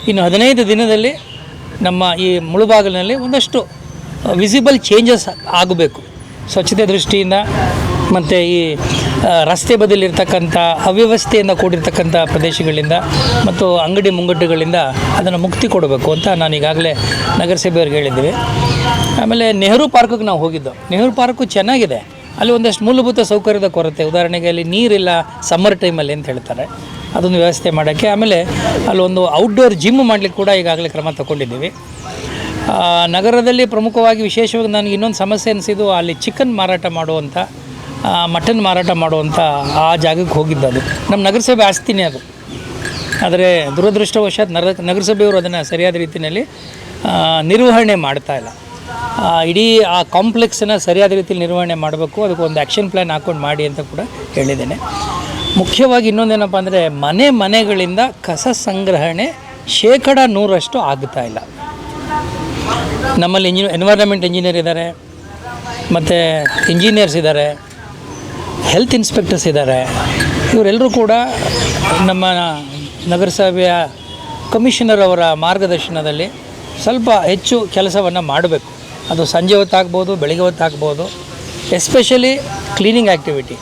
ಇನ್ನು 15 ದಿನದಲ್ಲಿ ನಮ್ಮ ಈ ಮುಳುಬಾಗಿಲಿನಲ್ಲಿ ಒಂದಷ್ಟು ವಿಸಿಬಲ್ ಚೇಂಜಸ್ ಆಗಬೇಕು. ಸ್ವಚ್ಛತೆ ದೃಷ್ಟಿಯಿಂದ ಮತ್ತು ಈ ರಸ್ತೆ ಬದಿಲಿರ್ತಕ್ಕಂಥ ಅವ್ಯವಸ್ಥೆಯಿಂದ ಕೂಡಿರ್ತಕ್ಕಂಥ ಪ್ರದೇಶಗಳಿಂದ ಮತ್ತು ಅಂಗಡಿ ಮುಂಗಟ್ಟುಗಳಿಂದ ಅದನ್ನು ಮುಕ್ತಿ ಕೊಡಬೇಕು ಅಂತ ನಾನು ಈಗಾಗಲೇ ನಗರಸಭೆಯವ್ರಿಗೆ ಹೇಳಿದ್ದೀವಿ. ಆಮೇಲೆ ನೆಹರು ಪಾರ್ಕಿಗೆ ನಾವು ಹೋಗಿದ್ದು. ನೆಹರು ಪಾರ್ಕು ಚೆನ್ನಾಗಿದೆ, ಅಲ್ಲಿ ಒಂದಷ್ಟು ಮೂಲಭೂತ ಸೌಕರ್ಯದ ಕೊರತೆ, ಉದಾಹರಣೆಗೆ ಅಲ್ಲಿ ನೀರಿಲ್ಲ ಸಮ್ಮರ್ ಟೈಮಲ್ಲಿ ಅಂತ ಹೇಳ್ತಾರೆ, ಅದೊಂದು ವ್ಯವಸ್ಥೆ ಮಾಡೋಕ್ಕೆ. ಆಮೇಲೆ ಅಲ್ಲೊಂದು ಔಟ್ಡೋರ್ ಜಿಮ್ ಮಾಡಲಿಕ್ಕೆ ಕೂಡ ಈಗಾಗಲೇ ಕ್ರಮ ತಗೊಂಡಿದ್ದೀವಿ. ನಗರದಲ್ಲಿ ಪ್ರಮುಖವಾಗಿ ವಿಶೇಷವಾಗಿ ನನಗೆ ಇನ್ನೊಂದು ಸಮಸ್ಯೆ ಅನಿಸಿದ್ದು, ಅಲ್ಲಿ ಚಿಕನ್ ಮಾರಾಟ ಮಾಡುವಂಥ, ಮಟನ್ ಮಾರಾಟ ಮಾಡುವಂಥ ಆ ಜಾಗಕ್ಕೆ ಹೋಗಿದ್ದು. ಅದು ನಮ್ಮ ನಗರಸಭೆ ಆಸ್ತಿನೇ ಅದು. ಆದರೆ ದುರದೃಷ್ಟವಶಾತ್ ನಗರಸಭೆಯವರು ಅದನ್ನು ಸರಿಯಾದ ರೀತಿಯಲ್ಲಿ ನಿರ್ವಹಣೆ ಮಾಡ್ತಾಯಿಲ್ಲ. ಇಡೀ ಆ ಕಾಂಪ್ಲೆಕ್ಸನ್ನು ಸರಿಯಾದ ರೀತಿಯಲ್ಲಿ ನಿರ್ವಹಣೆ ಮಾಡಬೇಕು, ಅದಕ್ಕೊಂದು ಆ್ಯಕ್ಷನ್ ಪ್ಲ್ಯಾನ್ ಹಾಕ್ಕೊಂಡು ಮಾಡಿ ಅಂತ ಕೂಡ ಹೇಳಿದ್ದೇನೆ. ಮುಖ್ಯವಾಗಿ ಇನ್ನೊಂದೇನಪ್ಪ ಅಂದರೆ, ಮನೆಗಳಿಂದ ಕಸ ಸಂಗ್ರಹಣೆ 100% ಆಗ್ತಾ ಇಲ್ಲ. ನಮ್ಮಲ್ಲಿ ಎನ್ವೈರನ್ಮೆಂಟ್ ಇಂಜಿನಿಯರ್ ಇದ್ದಾರೆ, ಮತ್ತು ಇಂಜಿನಿಯರ್ಸ್ ಇದ್ದಾರೆ, ಹೆಲ್ತ್ ಇನ್ಸ್ಪೆಕ್ಟರ್ಸ್ ಇದ್ದಾರೆ. ಇವರೆಲ್ಲರೂ ಕೂಡ ನಮ್ಮ ನಗರಸಭೆಯ ಕಮಿಷನರ್ ಅವರ ಮಾರ್ಗದರ್ಶನದಲ್ಲಿ ಸ್ವಲ್ಪ ಹೆಚ್ಚು ಕೆಲಸವನ್ನು ಮಾಡಬೇಕು. ಅದು ಸಂಜೆ ಹೊತ್ತಾಗ್ಬೋದು, ಬೆಳಗ್ಗೆ ಹೊತ್ತಾಗ್ಬೋದು, ಎಸ್ಪೆಷಲಿ ಕ್ಲೀನಿಂಗ್ ಆ್ಯಕ್ಟಿವಿಟಿ.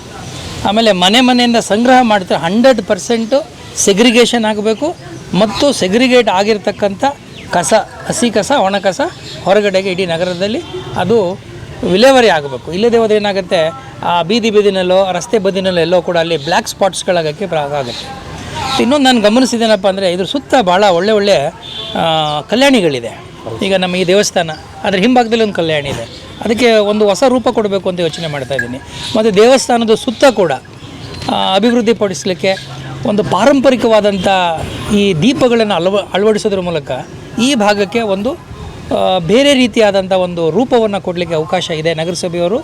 ಆಮೇಲೆ ಮನೆಯಿಂದ ಸಂಗ್ರಹ ಮಾಡ್ತಾರೆ 100% ಸೆಗ್ರಿಗೇಷನ್ ಆಗಬೇಕು, ಮತ್ತು ಸೆಗ್ರಿಗೇಟ್ ಆಗಿರ್ತಕ್ಕಂಥ ಕಸ, ಹಸಿ ಕಸ, ಒಣ ಕಸ ಹೊರಗಡೆಗೆ ಇಡೀ ನಗರದಲ್ಲಿ ಅದು ವಿಲೇವಾರಿ ಆಗಬೇಕು. ಇಲ್ಲದೇ ಹೋದರೆ ಏನಾಗುತ್ತೆ, ಆ ಬೀದಿನಲ್ಲೋ ರಸ್ತೆ ಬದಿನಲ್ಲೋ ಎಲ್ಲೋ ಕೂಡ ಅಲ್ಲಿ ಬ್ಲ್ಯಾಕ್ ಸ್ಪಾಟ್ಸ್ಗಳಾಗೋಕ್ಕೆ ಆಗುತ್ತೆ. ಇನ್ನೊಂದು ನಾನು ಗಮನಿಸಿದ್ದೇನಪ್ಪ ಅಂದರೆ, ಇದ್ರ ಸುತ್ತ ಭಾಳ ಒಳ್ಳೆ ಕಲ್ಯಾಣಿಗಳಿದೆ. ಈಗ ನಮ್ಮ ಈ ದೇವಸ್ಥಾನ, ಅದರ ಹಿಂಭಾಗದಲ್ಲಿ ಒಂದು ಕಲ್ಯಾಣಿ ಇದೆ, ಅದಕ್ಕೆ ಒಂದು ಹೊಸ ರೂಪ ಕೊಡಬೇಕು ಅಂತ ಯೋಚನೆ ಮಾಡ್ತಾಯಿದ್ದೀನಿ. ಮತ್ತು ದೇವಸ್ಥಾನದ ಸುತ್ತ ಕೂಡ ಅಭಿವೃದ್ಧಿಪಡಿಸಲಿಕ್ಕೆ ಒಂದು ಪಾರಂಪರಿಕವಾದಂಥ ಈ ದೀಪಗಳನ್ನು ಅಳವಡಿಸೋದ್ರ ಮೂಲಕ ಈ ಭಾಗಕ್ಕೆ ಒಂದು ಬೇರೆ ರೀತಿಯಾದಂಥ ಒಂದು ರೂಪವನ್ನು ಕೊಡಲಿಕ್ಕೆ ಅವಕಾಶ ಇದೆ. ನಗರಸಭೆಯವರು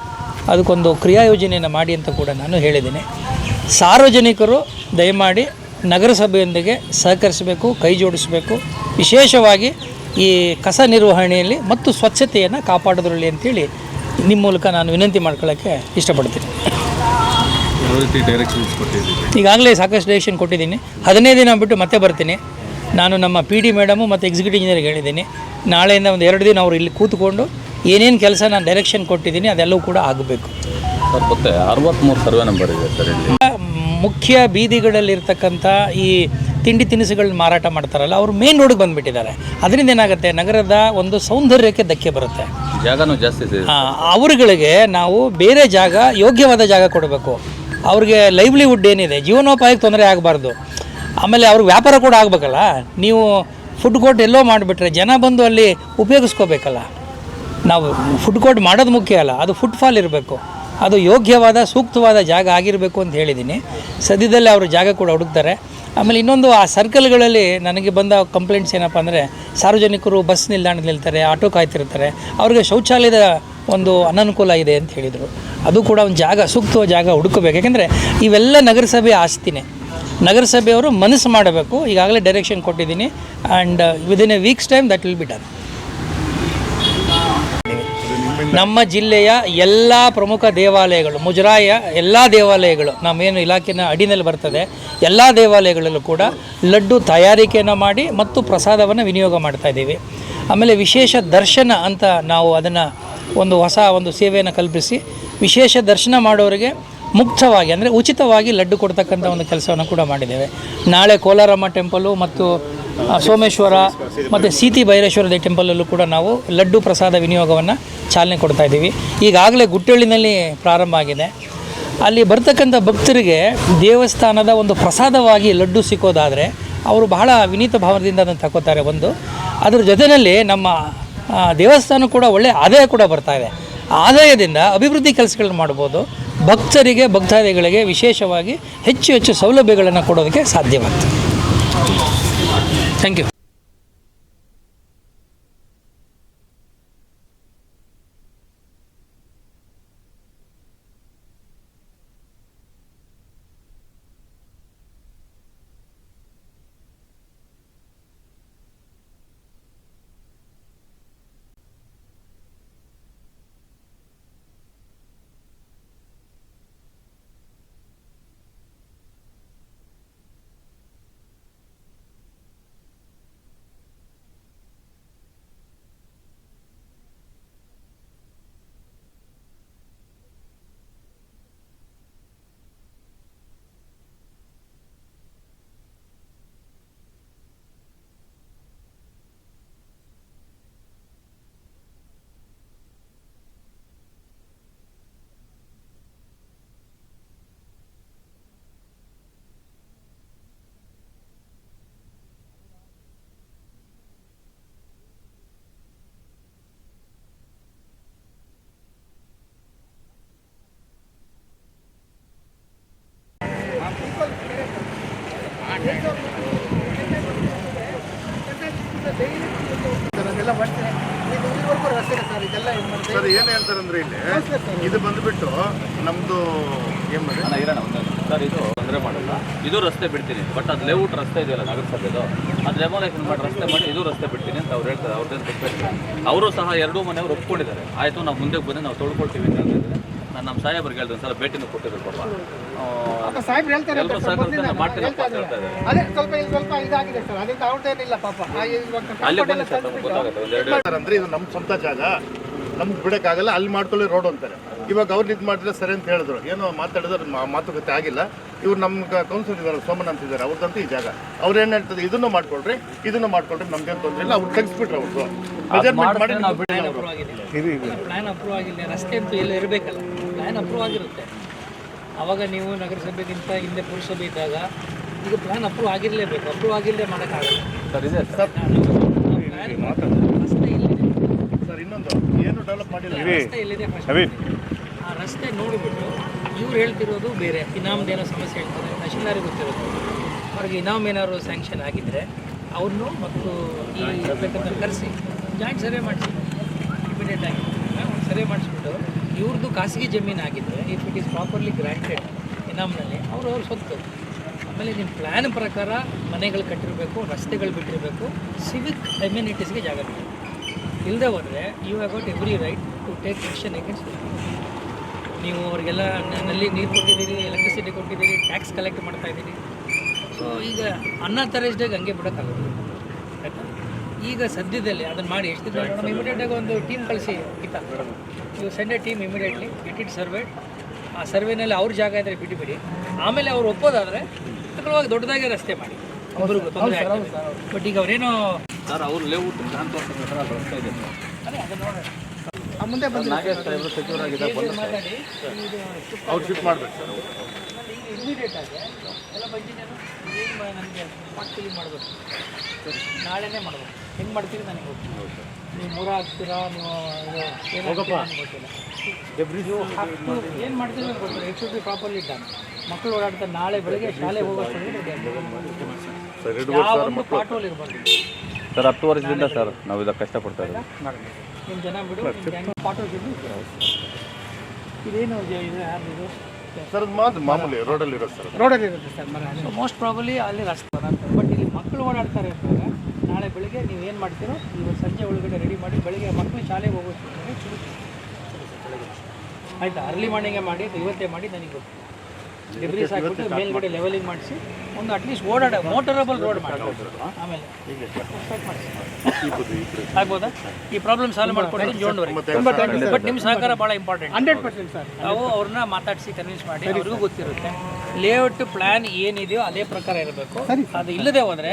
ಅದಕ್ಕೊಂದು ಕ್ರಿಯಾಯೋಜನೆಯನ್ನು ಮಾಡಿ ಅಂತ ಕೂಡ ನಾನು ಹೇಳಿದ್ದೀನಿ. ಸಾರ್ವಜನಿಕರು ದಯಮಾಡಿ ನಗರಸಭೆಯೊಂದಿಗೆ ಸಹಕರಿಸಬೇಕು, ಕೈ ಜೋಡಿಸಬೇಕು, ವಿಶೇಷವಾಗಿ ಈ ಕಸ ನಿರ್ವಹಣೆಯಲ್ಲಿ ಮತ್ತು ಸ್ವಚ್ಛತೆಯನ್ನು ಕಾಪಾಡೋದ್ರಲ್ಲಿ ಅಂತೇಳಿ ನಿಮ್ಮ ಮೂಲಕ ನಾನು ವಿನಂತಿ ಮಾಡ್ಕೊಳ್ಳೋಕ್ಕೆ ಇಷ್ಟಪಡ್ತೀನಿ. ಈಗಾಗಲೇ ಸಾಕಷ್ಟು ಡೈರೆಕ್ಷನ್ ಕೊಟ್ಟಿದ್ದೀನಿ. 15 ದಿನ ಬಿಟ್ಟು ಮತ್ತೆ ಬರ್ತೀನಿ. ನಾನು ನಮ್ಮ PD ಮೇಡಮು ಮತ್ತು ಎಕ್ಸಿಕ್ಯೂಟಿವ್ ಇಂಜಿನಿಯರ್ಗೆ ಹೇಳಿದ್ದೀನಿ, ನಾಳೆಯಿಂದ ಒಂದು 2 ದಿನ ಅವರು ಇಲ್ಲಿ ಕೂತ್ಕೊಂಡು ಏನೇನು ಕೆಲಸ ನಾನು ಡೈರೆಕ್ಷನ್ ಕೊಟ್ಟಿದ್ದೀನಿ ಅದೆಲ್ಲವೂ ಕೂಡ ಆಗಬೇಕು. ಸರ್ ಮತ್ತೆ 63 ಸರ್ವೆ ನಂಬರ್ ಇದೆ ಸರ್ ಇಲ್ಲಿ. ಮುಖ್ಯ ಬೀದಿಗಳಲ್ಲಿರ್ತಕ್ಕಂಥ ಈ ತಿಂಡಿ ತಿನಿಸುಗಳನ್ನ ಮಾರಾಟ ಮಾಡ್ತಾರಲ್ಲ, ಅವರು ಮೇನ್ ರೋಡಿಗೆ ಬಂದುಬಿಟ್ಟಿದ್ದಾರೆ. ಅದರಿಂದ ಏನಾಗುತ್ತೆ, ನಗರದ ಒಂದು ಸೌಂದರ್ಯಕ್ಕೆ ಧಕ್ಕೆ ಬರುತ್ತೆ. ಜಾಗನೂ ಜಾಸ್ತಿ ಇದೆ. ಅವರುಗಳಿಗೆ ನಾವು ಬೇರೆ ಜಾಗ, ಯೋಗ್ಯವಾದ ಜಾಗ ಕೊಡಬೇಕು. ಅವ್ರಿಗೆ ಲೈವ್ಲಿಹುಡ್ ಏನಿದೆ, ಜೀವನೋಪಾಯಕ್ಕೆ ತೊಂದರೆ ಆಗಬಾರ್ದು. ಆಮೇಲೆ ಅವ್ರಿಗೆ ವ್ಯಾಪಾರ ಕೂಡ ಆಗಬೇಕಲ್ಲ. ನೀವು ಫುಡ್ ಕೋರ್ಟ್ ಎಲ್ಲೋ ಮಾಡಿಬಿಟ್ರೆ ಜನ ಬಂದು ಅಲ್ಲಿ ಉಪಯೋಗಿಸ್ಕೋಬೇಕಲ್ಲ. ನಾವು ಫುಡ್ ಕೋರ್ಟ್ ಮಾಡೋದು ಮುಖ್ಯ ಅಲ್ಲ, ಅದು ಫುಟ್ಫಾಲ್ ಇರಬೇಕು, ಅದು ಯೋಗ್ಯವಾದ ಸೂಕ್ತವಾದ ಜಾಗ ಆಗಿರಬೇಕು ಅಂತ ಹೇಳಿದ್ದೀನಿ. ಸದ್ಯದಲ್ಲೇ ಅವರು ಜಾಗ ಕೂಡ ಹುಡುಕ್ತಾರೆ. ಆಮೇಲೆ ಇನ್ನೊಂದು, ಆ ಸರ್ಕಲ್ಗಳಲ್ಲಿ ನನಗೆ ಬಂದ ಕಂಪ್ಲೇಂಟ್ಸ್ ಏನಪ್ಪ ಅಂದರೆ, ಸಾರ್ವಜನಿಕರು ಬಸ್ ನಿಲ್ದಾಣದಲ್ಲಿ ನಿಲ್ತಾರೆ, ಆಟೋ ಕಾಯ್ತಿರ್ತಾರೆ, ಅವ್ರಿಗೆ ಶೌಚಾಲಯದ ಒಂದು ಅನನುಕೂಲ ಇದೆ ಅಂತ ಹೇಳಿದರು. ಅದು ಕೂಡ ಒಂದು ಜಾಗ, ಸೂಕ್ತವಾದ ಜಾಗ ಹುಡುಕಬೇಕು. ಯಾಕೆಂದರೆ ಇವೆಲ್ಲ ನಗರಸಭೆ ಆಸ್ತಿನೇ. ನಗರಸಭೆಯವರು ಮನಸ್ಸು ಮಾಡಬೇಕು. ಈಗಾಗಲೇ ಡೈರೆಕ್ಷನ್ ಕೊಟ್ಟಿದ್ದೀನಿ, and within A weeks time that will be done. ನಮ್ಮ ಜಿಲ್ಲೆಯ ಎಲ್ಲ ಪ್ರಮುಖ ದೇವಾಲಯಗಳು, ಮುಜರಾಯ ಎಲ್ಲ ದೇವಾಲಯಗಳು, ನಮ್ಮೇನು ಇಲಾಖೆನ ಅಡಿನಲ್ಲಿ ಬರ್ತದೆ, ಎಲ್ಲ ದೇವಾಲಯಗಳಲ್ಲೂ ಕೂಡ ಲಡ್ಡು ತಯಾರಿಕೆಯನ್ನು ಮಾಡಿ ಮತ್ತು ಪ್ರಸಾದವನ್ನು ವಿನಿಯೋಗ ಮಾಡ್ತಾಯಿದ್ದೀವಿ. ಆಮೇಲೆ ವಿಶೇಷ ದರ್ಶನ ಅಂತ ನಾವು ಅದನ್ನು ಒಂದು ಹೊಸ ಒಂದು ಸೇವೆಯನ್ನು ಕಲ್ಪಿಸಿ ವಿಶೇಷ ದರ್ಶನ ಮಾಡೋರಿಗೆ ಮುಕ್ತವಾಗಿ, ಅಂದರೆ ಉಚಿತವಾಗಿ ಲಡ್ಡು ಕೊಡ್ತಕ್ಕಂಥ ಒಂದು ಕೆಲಸವನ್ನು ಕೂಡ ಮಾಡಿದ್ದೇವೆ. ನಾಳೆ ಕೋಲಾರಮ್ಮ ಟೆಂಪಲು ಮತ್ತು ಸೋಮೇಶ್ವರ ಮತ್ತು ಸೀತಿ ಭೈರೇಶ್ವರ ಟೆಂಪಲಲ್ಲೂ ಕೂಡ ನಾವು ಲಡ್ಡು ಪ್ರಸಾದ ವಿನಿಯೋಗವನ್ನು ಚಾಲನೆ ಕೊಡ್ತಾ ಇದ್ದೀವಿ. ಈಗಾಗಲೇ ಗುಟ್ಟಳ್ಳಿನಲ್ಲಿ ಪ್ರಾರಂಭ ಆಗಿದೆ. ಅಲ್ಲಿ ಬರ್ತಕ್ಕಂಥ ಭಕ್ತರಿಗೆ ದೇವಸ್ಥಾನದ ಒಂದು ಪ್ರಸಾದವಾಗಿ ಲಡ್ಡು ಸಿಕ್ಕೋದಾದರೆ ಅವರು ಬಹಳ ವಿನೀತ ಭಾವದಿಂದ ಅದನ್ನು ತಗೋತಾರೆ. ಒಂದು ಅದರ ಜೊತೆಯಲ್ಲಿ ನಮ್ಮ ದೇವಸ್ಥಾನ ಕೂಡ ಒಳ್ಳೆಯ ಆದಾಯ ಕೂಡ ಬರ್ತಾ ಇದೆ. ಆದಾಯದಿಂದ ಅಭಿವೃದ್ಧಿ ಕೆಲಸಗಳನ್ನ ಮಾಡ್ಬೋದು. ಭಕ್ತರಿಗೆ ಭಕ್ತಾದಿಗಳಿಗೆ ವಿಶೇಷವಾಗಿ ಹೆಚ್ಚು ಹೆಚ್ಚು ಸೌಲಭ್ಯಗಳನ್ನು ಕೊಡೋದಕ್ಕೆ ಸಾಧ್ಯವಾಗ್ತದೆ. Thank you. ಸರ್ ಏನು ಹೇಳ್ತಾರೆ ಅಂದರೆ ಇಲ್ಲಿ ಇದು ಬಂದುಬಿಟ್ಟು ನಮ್ಮದು ಏನು ಮಾಡಿ ಸರ್ ಇದು ತೊಂದರೆ ಮಾಡಲ್ಲ. ಇದು ರಸ್ತೆ ಬಿಡ್ತೀನಿ, ಬಟ್ ಅದು ಲೇಔಟ್ ರಸ್ತೆ ಇದೆಯಲ್ಲ ನಗರಸಭೆದು, ಅದು ರೆಮೊಲೇಷನ್ ಮಾಡಿ ರಸ್ತೆ ಮಾಡಿ ಇದು ರಸ್ತೆ ಬಿಡ್ತೀನಿ ಅಂತ ಅವ್ರು ಹೇಳ್ತಾರೆ. ಅವ್ರದ್ದೇನು ತಪ್ಪು. ಅವರು ಸಹ ಎರಡೂ ಮನೆಯವರು ಒಪ್ಕೊಂಡಿದ್ದಾರೆ. ಆಯಿತು ನಾವು ಮುಂದೆ ಬಂದು ನಾವು ತೊಳ್ಕೊಳ್ತೀವಿ ಅಂತ ಹೇಳಿದ್ರೆ ನಾನು ನಮ್ಮ ಸಾಹೇಬ್ರಿಗೆ ಹೇಳಿದೆ. ಒಂದ್ಸಲ ಭೇಟಿನೂ ಕೊಟ್ಟಿದ್ರು ಪಾಪ. ಎಲ್ಲರೂ ಸಹಕರಿಸ್ತಾರೆ ಮಾಡ್ತೀನಿ ಅಂತ ಹೇಳ್ತಾ ಇದ್ದಾರೆ. ಅಲ್ಲಿ ಬನ್ನಿ ಸರ್, ನಮ್ಗೆ ಗೊತ್ತಾಗುತ್ತೆ. ಒಂದೆರಡು ಅಂದರೆ ಇದು ನಮ್ಮ ಸ್ವಂತ ಜಾಗ, ನಮ್ಗೆ ಬಿಡೋಕ್ಕಾಗಲ್ಲ, ಅಲ್ಲಿ ಮಾಡ್ಕೊಳ್ಳಿ ರೋಡ್ ಅಂತಾರೆ. ಇವಾಗ ಅವ್ರು ಇದು ಮಾಡಿದ್ರೆ ಸರಿ ಅಂತ ಹೇಳಿದ್ರು. ಏನೋ ಮಾತಾಡಿದ್ರೆ ಮಾತುಕತೆ ಆಗಿಲ್ಲ. ಇವ್ರು ನಮ್ಮ ಕೌನ್ಸಿಲರ್ ಇದ್ದಾರೆ, ಸೋಮನ್ ಅಂತಿದ್ದಾರೆ, ಅವ್ರದ್ದಂತೂ ಈ ಜಾಗ. ಅವ್ರು ಏನು ಹೇಳ್ತಾರೆ, ಇದನ್ನು ಮಾಡ್ಕೊಳ್ರಿ ನಮ್ಗೇನು ತೊಂದರೆ ಇಲ್ಲ. ಅವ್ರು ತೆಗಿಸ್ಬಿಟ್ರೆ ಅವ್ರು ಮೆಜರ್ಮೆಂಟ್ ಮಾಡಿ ನಾವು ಪ್ಲಾನ್ ಅಪ್ರೂವ್ ಆಗಿಲ್ಲ, ರಸ್ತೆ ಅಂತೂ ಎಲ್ಲ ಇರಬೇಕಲ್ಲ. ಪ್ಲಾನ್ ಅಪ್ರೂವ್ ಆಗಿರುತ್ತೆ. ಆವಾಗ ನೀವು ನಗರಸಭೆಗಿಂತ ಹಿಂದೆ ಪುರಸಭೆ ಇದ್ದಾಗ ಈಗ ಪ್ಲಾನ್ ಅಪ್ರೂವ್ ಆಗಿರಲೇಬೇಕು. ಅಪ್ರೂವ್ ಆಗಿಲ್ಲದೆ ಮಾಡೋಕ್ಕಾಗಲ್ಲ. ರಸ್ತೆ ಇಲ್ಲಿದೆ ಸರ್. ಇನ್ನೊಂದು ಏನು ಡೆವಲಪ್ ಮಾಡಿಲ್ಲ, ರಸ್ತೆ ಇಲ್ಲಿದೆ. ಆ ರಸ್ತೆ ನೋಡಿಬಿಟ್ಟು ಇವ್ರು ಹೇಳ್ತಿರೋದು ಬೇರೆ. ಇನಾಮ್ದೇನೋ ಸಮಸ್ಯೆ ಹೇಳ್ತಾರೆ, ತಹಶೀಲ್ದಾರಿಗೆ ಗೊತ್ತಿರೋದು. ಅವ್ರಿಗೆ ಇನಾಮ್ ಏನಾದ್ರು ಸ್ಯಾಂಕ್ಷನ್ ಆಗಿದ್ದರೆ ಅವ್ರನ್ನು ಮತ್ತು ಈ ಇರ್ಬೇಕಂತ ಕರೆಸಿ ಜಾಯಿಂಟ್ ಸರ್ವೆ ಮಾಡಿಸಿ ಇಮಿಡಿಯೇಟಾಗಿ ಒಂದು ಸರ್ವೆ ಮಾಡಿಸ್ಬಿಟ್ಟು ಇವ್ರದ್ದು ಖಾಸಗಿ ಜಮೀನು ಆಗಿದ್ದರೆ if it is properly granted ಇನಾಮ್ನಲ್ಲಿ ಅವ್ರ ಸ್ವತ್ತು. ಆಮೇಲೆ ನಿಮ್ಮ ಪ್ಲ್ಯಾನ್ ಪ್ರಕಾರ ಮನೆಗಳು ಕಟ್ಟಿರಬೇಕು, ರಸ್ತೆಗಳು ಬಿಟ್ಟಿರಬೇಕು, ಸಿವಿಕ್ ಅಮ್ಯುನಿಟೀಸ್ಗೆ ಜಾಗ ಬೇಕು. ಇಲ್ಲದೆ ಹೋದರೆ you have got every right to take action against. ನೀವು ಅವ್ರಿಗೆಲ್ಲ ನಲ್ಲಿ ನೀರು ಕೊಟ್ಟಿದ್ದೀರಿ, ಎಲೆಕ್ಟ್ರಿಸಿಟಿ ಕೊಟ್ಟಿದ್ದೀರಿ, ಟ್ಯಾಕ್ಸ್ ಕಲೆಕ್ಟ್ ಮಾಡ್ತಾಯಿದ್ದೀರಿ. ಸೊ ಈಗ ಅನ್ನ ಥರಸ್ಡಾಗ ಹಂಗೆ ಬಿಡೋಕ್ಕಾಗುತ್ತೆ. ಆಯಿತಾ? ಈಗ ಸದ್ಯದಲ್ಲಿ ಅದನ್ನು ಮಾಡಿ ಎಷ್ಟು ದಿನ ನಮ್ಮ ಇಮಿಡಿಯೇಟಾಗಿ ಒಂದು ಟೀಮ್ ಕಳಿಸಿ ಇತ್ತ ನೀವು send A team immediately get it surveyed. ಆ ಸರ್ವೇನಲ್ಲಿ ಅವ್ರ ಜಾಗ ಇದ್ದರೆ ಬಿಟ್ಟುಬಿಡಿ. ಆಮೇಲೆ ಅವ್ರು ಒಪ್ಪೋದಾದರೆ ತಗೊಳ್ಳುವಾಗ ದೊಡ್ಡದಾಗಿ ರಸ್ತೆ ಮಾಡಿ, ಒಬ್ಬರಿಗೂ ತೊಂದರೆ ಆಗ್ತದೆ. ಬಟ್ ಈಗ ಅವರೇನೋ ಸರ್ ಅವ್ರು ಲೇಔಟ್ ಪ್ಲಾನ್ ತೋರಿಸಿದ್ರೆ ಅದು ರಸ್ತೆ ಇದೆ ಸರ್. ಅದೇ ಅದನ್ನು ನೋಡೋಣ. ಮುಂದೆ ಬಂದು ನಾಗೇಶ್ ಸಾಹೇಬರು ಸೆಕ್ಯೂರ್ ಆಗಿದೆ, ಮಾತಾಡಿ ಅವ್ರು ಶಿಫ್ಟ್ ಮಾಡಬೇಕು ಸರ್. ಇಮಿಡಿಯೇಟ್ ಆಗಿ ಎಲ್ಲ ಇಂಜಿನಿಯರು ಏನು ನನಗೆ ಸ್ಪಾಟ್ ಫಿಲ್ಲಿಂಗ್ ಮಾಡಬೇಕು, ನಾಳೆನೇ ಮಾಡಬೇಕು. ಹೆಂಗೆ ಮಾಡ್ತೀರಿ ನನಗೆ ಗೊತ್ತಿಲ್ಲ. ನೀವು ಮೂರ ಹಾಕ್ತೀರಾ, ನೀವು ಏನು ಗೊತ್ತಿಲ್ಲ. ಏನು ಮಾಡ್ತೀರಿ ನನಗೆ ಗೊತ್ತಿಲ್ಲ. It should be properly done. ಮಕ್ಕಳು ಓಡಾಡ್ತಾರೆ. ನಾಳೆ ಬೆಳಗ್ಗೆ ಶಾಲೆಗೆ ಹೋಗೋಷ್ಟೊಂದು ಯಾವೊಂದು ಪಾಟೋಲ್ ಇರಬಾರ್ದು ಸರ್. 10 ವರ್ಷದಿಂದ ಸರ್ ನಾವು ಇದಕ್ಕೆ ಕಷ್ಟಪಡ್ತಾ ಇದ್ದೀವಿ. ನಿಮ್ಮ ಜನ ಬಿಡು, ಪಾಟೋಲ್ ಇದ್ದು ಇದೇನು ಇದು ಯಾರ್ದು ಸರ್ ಅದು ಮಾಮೂಲಿ ರೋಡಲ್ಲಿ ಇರೋದು ಸರ್. ರೋಡಲ್ಲಿ ಇರುತ್ತೆ ಸರ್ ಮರ. ಸೊ ಮೋಸ್ಟ್ ಪ್ರಾಬಲಿ ಅಲ್ಲಿ ರಸ್ತೆ ಬರುತ್ತೆ. ಬಟ್ ಇಲ್ಲಿ ಮಕ್ಕಳು ಓಡಾಡ್ತಾರೆ ಅಂದಾಗ ನಾಳೆ ಬೆಳಿಗ್ಗೆ ನೀವು ಏನು ಮಾಡ್ತೀರೋ ಇವತ್ತು ಸಂಜೆ ಒಳಗಡೆ ರೆಡಿ ಮಾಡಿ ಬೆಳಿಗ್ಗೆ ಮಕ್ಕಳು ಶಾಲೆಗೆ ಹೋಗೋದು ಆಯಿತಾ. ಅರ್ಲಿ ಮಾರ್ನಿಂಗೇ ಮಾಡಿ, ಇವತ್ತೇ ಮಾಡಿ. ನನಗೆ ಗೊತ್ತು ಡಿಬ್ರೀಸ್ ಹಾಕ್ಬಿಟ್ಟು ಮೇಲ್ಗಡೆ ಲೆವೆಲಿಂಗ್ ಮಾಡಿಸಿ ಒಂದು ಅಟ್ಲೀಸ್ಟ್ ಮೋಟರಬಲ್ ರೋಡ್ ಮಾಡಿ ಆಮೇಲೆ ಸ್ಟಾರ್ಟ್ ಮಾಡಿ ಆಗ್ಬೋದಾ? ಈ ಪ್ರಾಬ್ಲಮ್ ಸಾಲ್ವ್ ಮಾಡ್ಕೊಡೋದು ಜೋಂಡ್ವರೆಗೆ. ಬಟ್ ನಿಮ್ಮ ಸಹಕಾರ ಭಾಳ ಇಂಪಾರ್ಟೆಂಟ್. 100% ಸರ್. ನಾವು ಅವ್ರನ್ನ ಮಾತಾಡಿಸಿ ಕನ್ವಿನ್ಸ್ ಮಾಡಿ, ಅವ್ರಿಗೂ ಗೊತ್ತಿರುತ್ತೆ. ಲೇಔಟ್ ಪ್ಲಾನ್ ಏನಿದೆಯೋ ಅದೇ ಪ್ರಕಾರ ಇರಬೇಕು. ಅದು ಇಲ್ಲದೆ ಹೋದ್ರೆ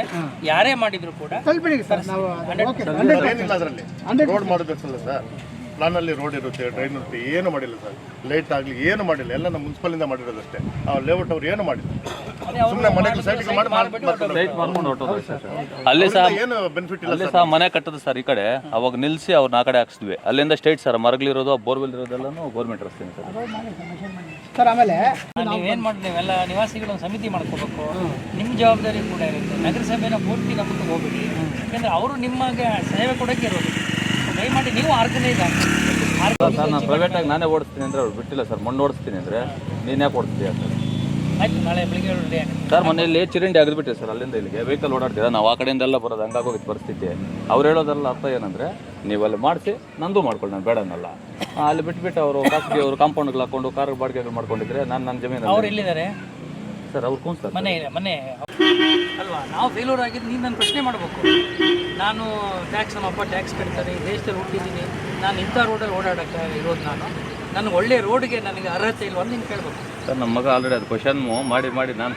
ಯಾರೇ ಮಾಡಿದ್ರು ಕೂಡ ಏನಿಲ್ಲ ಅದರಲ್ಲಿ ರೋಡ್ ಮಾಡೋದಲ್ಲ ಸರ್. ಪ್ಲಾನಲ್ಲಿ ರೋಡ್ ಇರುತ್ತೆ, ಡ್ರೈನ್ ಇರುತ್ತೆ, ಏನು ಮಾಡಿಲ್ಲ ಸರ್. ಲೈಟ್ ಆಗಲಿ ಏನು ಮಾಡಿಲ್ಲ, ಎಲ್ಲ ನಮ್ಮ ಮುನ್ಸಿಪಲಿಂದ ಮಾಡಿರೋದಷ್ಟೇ. ಆ ಲೇಔಟ್ ಅವ್ರು ಏನು ಮಾಡಿಲ್ಲ, ಸುಮ್ಮನೆ ಮನೆಗೆ ಸೈಟ್ಗೆ ಸೈಟ್ ಮಾಡ್ಕೊಂಡು ಹೊರಟೋದು ಸರ್. ಅಲ್ಲಿ ಸಹ ಏನು ಬೆನಿಫಿಟ್ ಇಲ್ಲ. ಅಲ್ಲಿ ಸಹ ಮನೆ ಕಟ್ಟೋದು ಸರ್ ಈ ಕಡೆ, ಅವಾಗ ನಿಲ್ಲಿಸಿ ಅವ್ರನ್ನ ಆ ಕಡೆ ಹಾಕ್ಸಿದ್ವಿ. ಅಲ್ಲಿಂದ ಸ್ಟೇಟ್ ಸರ್ ಮರಗಳಿರೋದು ಬೋರ್ವೆಲ್ ಇರೋದೆಲ್ಲನೂ ಗೌರ್ಮೆಂಟ್ ರಸ್ತೆ ಸರ್. ಸರ್ ಆಮೇಲೆ ನೀವೇನು ಮಾಡಿ ನೀವೆಲ್ಲ ನಿವಾಸಿಗಳು ಒಂದು ಸಮಿತಿ ಮಾಡ್ಕೋಬೇಕು. ನಿಮ್ಮ ಜವಾಬ್ದಾರಿ ಕೂಡ ಇರುತ್ತೆ. ನಗರಸಭೆನ ಪೂರ್ತಿ ನಂಬಿಕೆ ಹೋಗ್ಬಿಡಿ, ಯಾಕೆಂದರೆ ಅವರು ನಿಮಗೆ ಸೇವೆ ಕೊಡೋಕ್ಕೆ ಇರೋದು. ದಯಮಾಡಿ ನೀವು ಆರ್ಗನೈಸ್ ಆಗಿ ಸರ್ ನಾನು ಪ್ರೈವೇಟಾಗಿ ನಾನೇ ಓಡಿಸ್ತೀನಿ ಅಂದರೆ ಅವ್ರು ಬಿಟ್ಟಿಲ್ಲ ಸರ್. ಮಣ್ಣು ಓಡಿಸ್ತೀನಿ ಅಂದರೆ ನೀನು ಯಾಕೆ ಓಡಿಸ್ತೀಯ ಸರ್? ಆಯ್ತು, ನಾಳೆ ಬೆಳಿಗ್ಗೆ ಹೇಳಿ. ಸರ್ ಮನೆಯಲ್ಲಿ ಚಿರಂಡಿ ಅಗದ್ಬಿಟ್ಟಿದೆ ಸರ್. ಅಲ್ಲಿಂದ ಇಲ್ಲಿಗೆ ವೆಹಿಕಲ್ ಓಡಾಡ್ತೀರಾ, ನಾವು ಆ ಕಡೆಯಿಂದೆಲ್ಲ ಬರೋದು, ಹಂಗಾಗೋಗಿತ್ತು ಪರಿಸ್ಥಿತಿ. ಅವ್ರು ಹೇಳೋದಲ್ಲ ಅರ್ಥ ಏನಂದರೆ ನೀವು ಅಲ್ಲಿ ಮಾಡಿಸಿ ನಂದು ಮಾಡ್ಕೊಳ್ಳಿ, ನಾನು ಬೇಡ ಅನ್ನಲ್ಲ. ಅಲ್ಲಿ ಬಿಟ್ಬಿಟ್ಟು ಅವರು ಖಾಸಗಿ ಅವರು ಕಾಂಪೌಂಡ್ಗಳು ಹಾಕೊಂಡು ಕಾರ್ ಬಾಡಿಗೆಗಳು ಮಾಡ್ಕೊಂಡಿದ್ರೆ ನನ್ನ ಜಮೀನು ಅವ್ರು ಎಲ್ಲಿದ್ದಾರೆ ಸರ್? ಅವ್ರು ಕೂನ್ ಸರ್ ಮನೆ ಅಲ್ವಾ? ನಾವು ಫೇಲ್ಯೂರ್ ಆಗಿದ್ದು ನೀನು ನನ್ನ ಪ್ರಶ್ನೆ ಮಾಡಬೇಕು. ನಾನು ಟ್ಯಾಕ್ಸ್, ನಮ್ಮಪ್ಪ ಟ್ಯಾಕ್ಸ್ ಕಟ್ತಾರೆ, ದೇಶದಲ್ಲಿ ಹುಟ್ಟಿದ್ದೀನಿ, ನಾನು ಇಂಥ ರೋಡಲ್ಲಿ ಓಡಾಡೋಕ್ಕೆ ಇರೋದು. ನನಗೆ ಒಳ್ಳೆ ರೋಡ್ಗೆ ನನಗೆ ಅರ್ಹತೆ ಇಲ್ವ ಅಂತ ನೀನು ಕೇಳಬೇಕು ಸರ್. ನಮ್ಮ ಮಗ ಆಲ್ರೆಡಿ ಅದು ಕ್ವಶನ್ ಮಾಡಿ ನಾನು